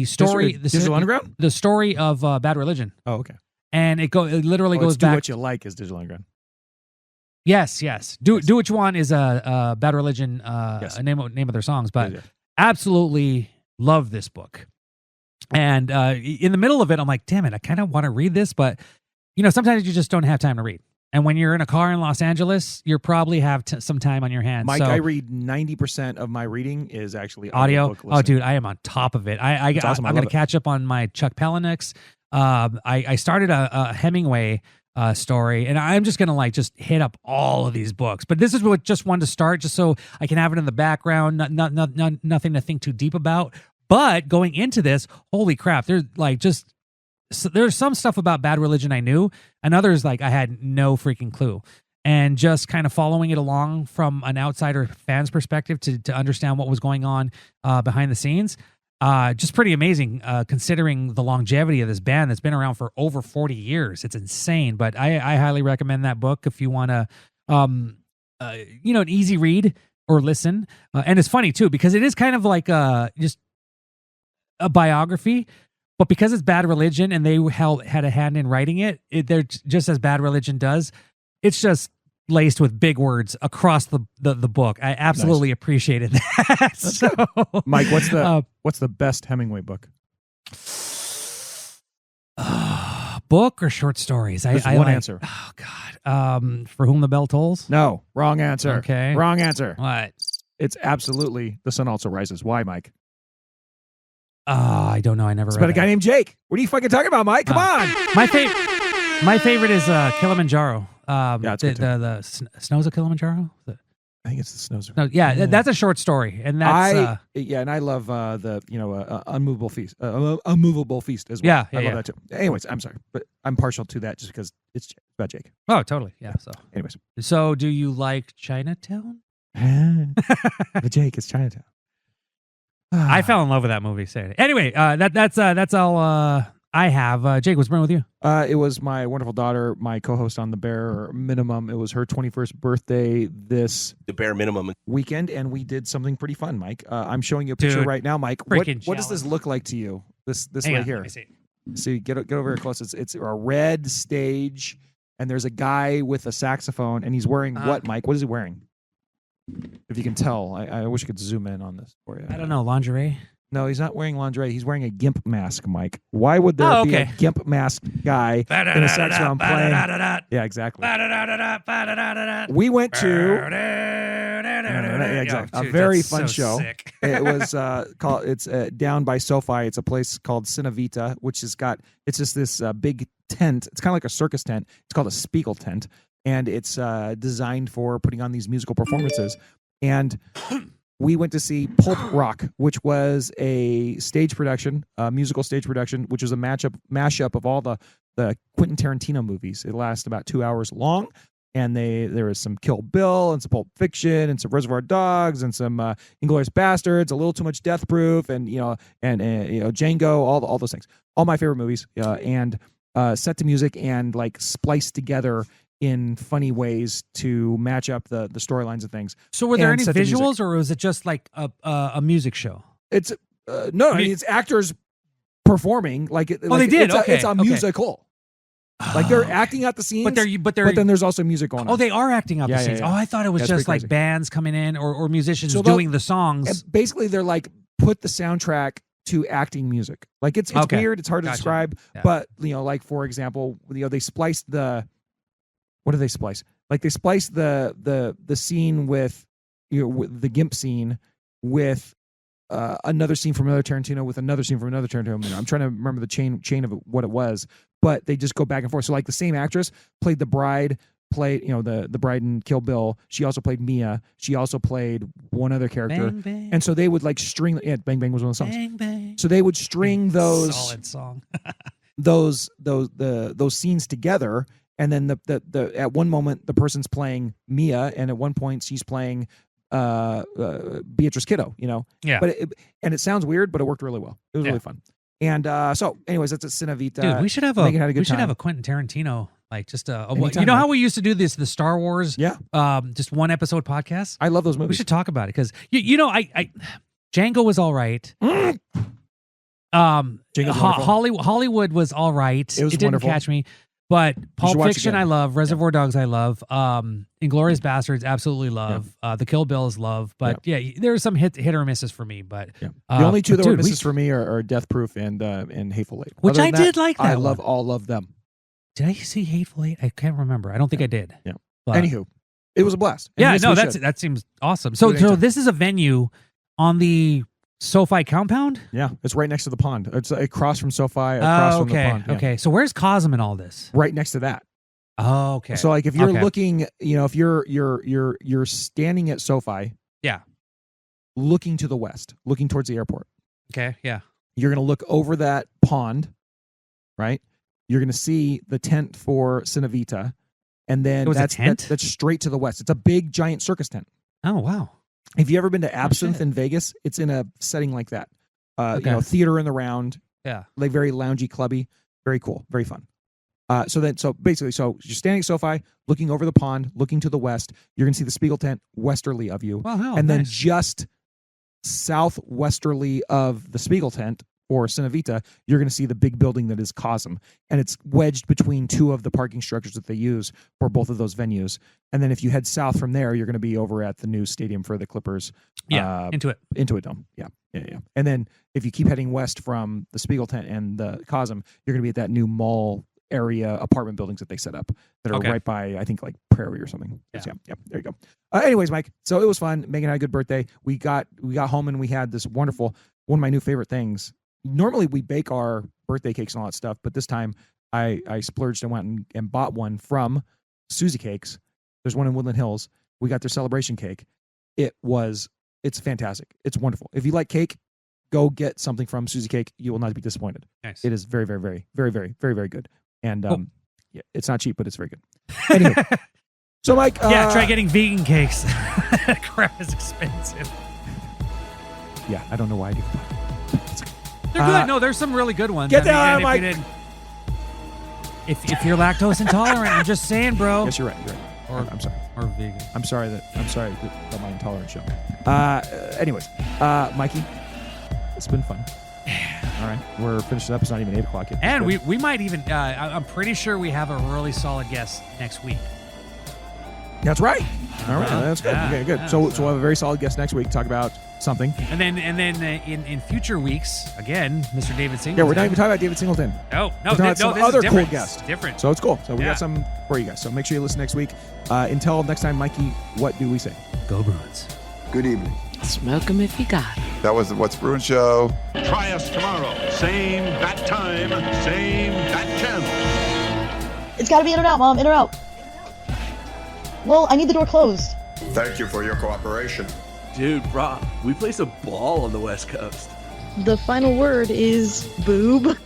story, Digital Underground, the story of Bad Religion. Oh, okay. And it literally goes Do back. What You Like is Digital Underground. Yes. Do What You Want is a Bad Religion a name of their songs, but absolutely love this book. And in the middle of it, I'm like, damn it, I kind of want to read this, but sometimes you just don't have time to read. And when you're in a car in Los Angeles, you probably have some time on your hands. Mike, so, I read 90% of my reading is actually audio. Oh, dude, I am on top of it. I'm going to catch up on my Chuck Palahniuk's. I started a Hemingway story, and I'm just gonna just hit up all of these books. But this is what just one to start, just so I can have it in the background. Nothing to think too deep about. But going into this, holy crap! There's some stuff about Bad Religion I knew, and others like I had no freaking clue. And just kind of following it along from an outsider fan's perspective to understand what was going on behind the scenes. Just pretty amazing considering the longevity of this band that's been around for over 40 years. It's insane, but I highly recommend that book if you want to, an easy read or listen. And it's funny too, because it is kind of like just a biography, but because it's Bad Religion and they had a hand in writing it, they're just as Bad Religion does. It's just laced with big words across the book. I absolutely appreciated that. So, Mike, what's the best Hemingway book? Book or short stories? There's one answer. Oh God. For Whom the Bell Tolls? No, wrong answer. Okay, wrong answer. What? It's absolutely The Sun Also Rises. Why, Mike? I don't know. I never read about a it. guy named Jake. What are you fucking talking about, Mike? Come on. My favorite is Kilimanjaro. It's good the Snows of Kilimanjaro. I think it's the Snows. No, that's a short story, and that's and I love the Unmovable Feast, Unmovable Feast as well. Yeah, I love that too. Anyways, I'm sorry, but I'm partial to that just because it's about Jake. Oh, totally. Yeah. So, anyways, do you like Chinatown? The Jake is Chinatown. I fell in love with that movie. Anyway, that's all I have. Jake, what's wrong with you? It was my wonderful daughter, my co-host on The Bare Minimum. It was her 21st birthday this The Bare Minimum weekend, and we did something pretty fun, Mike. I'm showing you a picture right now, Mike. What does this look like to you? This Hang right on, here. let me see. See, get over here close. It's a red stage, and there's a guy with a saxophone, and he's wearing what, Mike? What is he wearing? If you can tell, I wish I could zoom in on this for you. I don't know, lingerie. No, he's not wearing lingerie. He's wearing a gimp mask, Mike. Why would there be a gimp mask guy in a saxophone playing? Yeah, exactly. We went to a very fun show. It was called. It's down by SoFi. It's a place called Cinevita, which has got. It's just this big tent. It's kind of like a circus tent. It's called a Spiegel tent, and it's designed for putting on these musical performances. And we went to see Pulp Rock, which was a stage production, a musical stage production, which was a mashup of all the Quentin Tarantino movies. It lasted about 2 hours long, and there was some Kill Bill and some Pulp Fiction and some Reservoir Dogs and some Inglourious Bastards, a little too much Death Proof, and Django, all those things. All my favorite movies, and set to music and like spliced together in funny ways to match up the storylines and things. So were there and any set the music. visuals, or was it just like a music show? It's no, I mean, it's actors performing like it. Oh, they did. It's a musical. Like they're acting out the scenes, but then there's also music going on. Oh, they are acting out the scenes. Yeah. Oh, I thought it was That's just pretty like crazy. bands coming in or musicians So doing the songs. And basically, they're like put the soundtrack to acting music. Like it's Okay. weird. It's hard to Gotcha. describe. Yeah. But like for example, they spliced what do they splice? Like they spliced the scene with with the GIMP scene with another scene from another Tarantino with another scene from another Tarantino. I'm trying to remember the chain of what it was, but they just go back and forth. So like the same actress played the bride, played the bride in Kill Bill. She also played Mia. She also played one other character. Bang, bang. And so they would like string. Yeah, Bang Bang was one of the songs. Bang, bang. So they would string those Solid song. those scenes together. And then the at one moment the person's playing Mia, and at one point she's playing Beatrice Kiddo, Yeah. But it sounds weird, but it worked really well. It was really fun. And so, anyways, that's a Cinevita. Dude, we should have Megan had a good time. have a Quentin Tarantino, like just Anytime, you know how man. we used to do this, the Star Wars, just one episode podcast. I love those movies. We should talk about it because I Django was all right. Hollywood was all right. It was didn't wonderful. catch me. But Pulp should watch Fiction, again. I love. Reservoir Dogs, I love. Inglourious Bastards, absolutely love. The Kill Bills, love. But yeah, there are some hit or misses for me. But the only two that were misses we, for me are Death Proof and Hateful Eight. Which Other I than did like that I one. all of them. Did I see Hateful Eight? I can't remember. I don't think I did. Yeah. But, Anywho, it was a blast. And yeah, yes, no, we that should. seems awesome. Do So it anytime. this is a venue on the SoFi compound? Yeah, it's right next to the pond. It's across from SoFi, across from the pond. Yeah. Okay. So where's Cosm in all this? Right next to that. Oh, okay. So like if you're Okay. looking, if you're standing at SoFi, Yeah. looking to the west, looking towards the airport, Okay. Yeah. you're going to look over that pond, right? You're going to see the tent for Cinevita, and then It was a that's tent? that's straight to the west. It's a big giant circus tent. Oh, wow. If you ever been to Absinthe shit. in Vegas, it's in a setting like that. Okay. Theater in the round, Yeah. like very loungy, clubby, very cool, very fun. So basically, you're standing at SoFi, looking over the pond, looking to the west. You're gonna see the Spiegel tent westerly of you, Wow, and then nice. just southwesterly of the Spiegel tent or Cinevita, you're gonna see the big building that is Cosm, and it's wedged between two of the parking structures that they use for both of those venues. And then if you head south from there, you're gonna be over at the new stadium for the Clippers. Yeah. Into a dome. Yeah. And then if you keep heading west from the Spiegel tent and the Cosm, you're going to be at that new mall area apartment buildings that they set up that are Okay. right by, I think, like Prairie or something. Yeah. There you go. Anyways, Mike, so it was fun. Megan had a good birthday. We got home and we had this wonderful, one of my new favorite things. Normally we bake our birthday cakes and all that stuff, but this time I splurged and went and bought one from Susie Cakes. There's one in Woodland Hills. We got their celebration cake. It's fantastic. It's wonderful. If you like cake, go get something from Susie Cake. You will not be disappointed. Nice. It is very, very, very, very, very, very, very good. And Cool. yeah, it's not cheap, but it's very good. Anyway, so Mike, Yeah, try getting vegan cakes. Crap is expensive. Yeah, I don't know why I give it. They're good. No, there's some really good ones. Get down, and if Mike. you didn't- If you're lactose intolerant, I'm just saying, bro. Yes, you're right. Or, I'm sorry. Or vegan. I'm sorry that my intolerance show. Anyways, Mikey, it's been fun. All right, we're finishing up. It's not even 8 o'clock yet. And Good. we might even, I'm pretty sure we have a really solid guest next week. That's right. All right, Uh-huh. that's good. Yeah, Okay, good. yeah. So we'll have a very solid guest next week. Talk about something. And then in future weeks, again, Mr. David Singleton. Yeah, we're not even talking about David Singleton. No, We're talking about some this is other cool different. guest. Different. So it's cool. So we Yeah. got some for you guys. So make sure you listen next week. Until next time, Mikey, what do we say? Go Bruins. Good evening. Smoke 'em if you got 'em. That was the What's Bruin Show. Try us tomorrow. Same bat time, same bat channel. It's gotta be in or out, Mom. In or out. Well, I need the door closed. Thank you for your cooperation. Dude, bro, we play some ball on the West Coast. The final word is boob.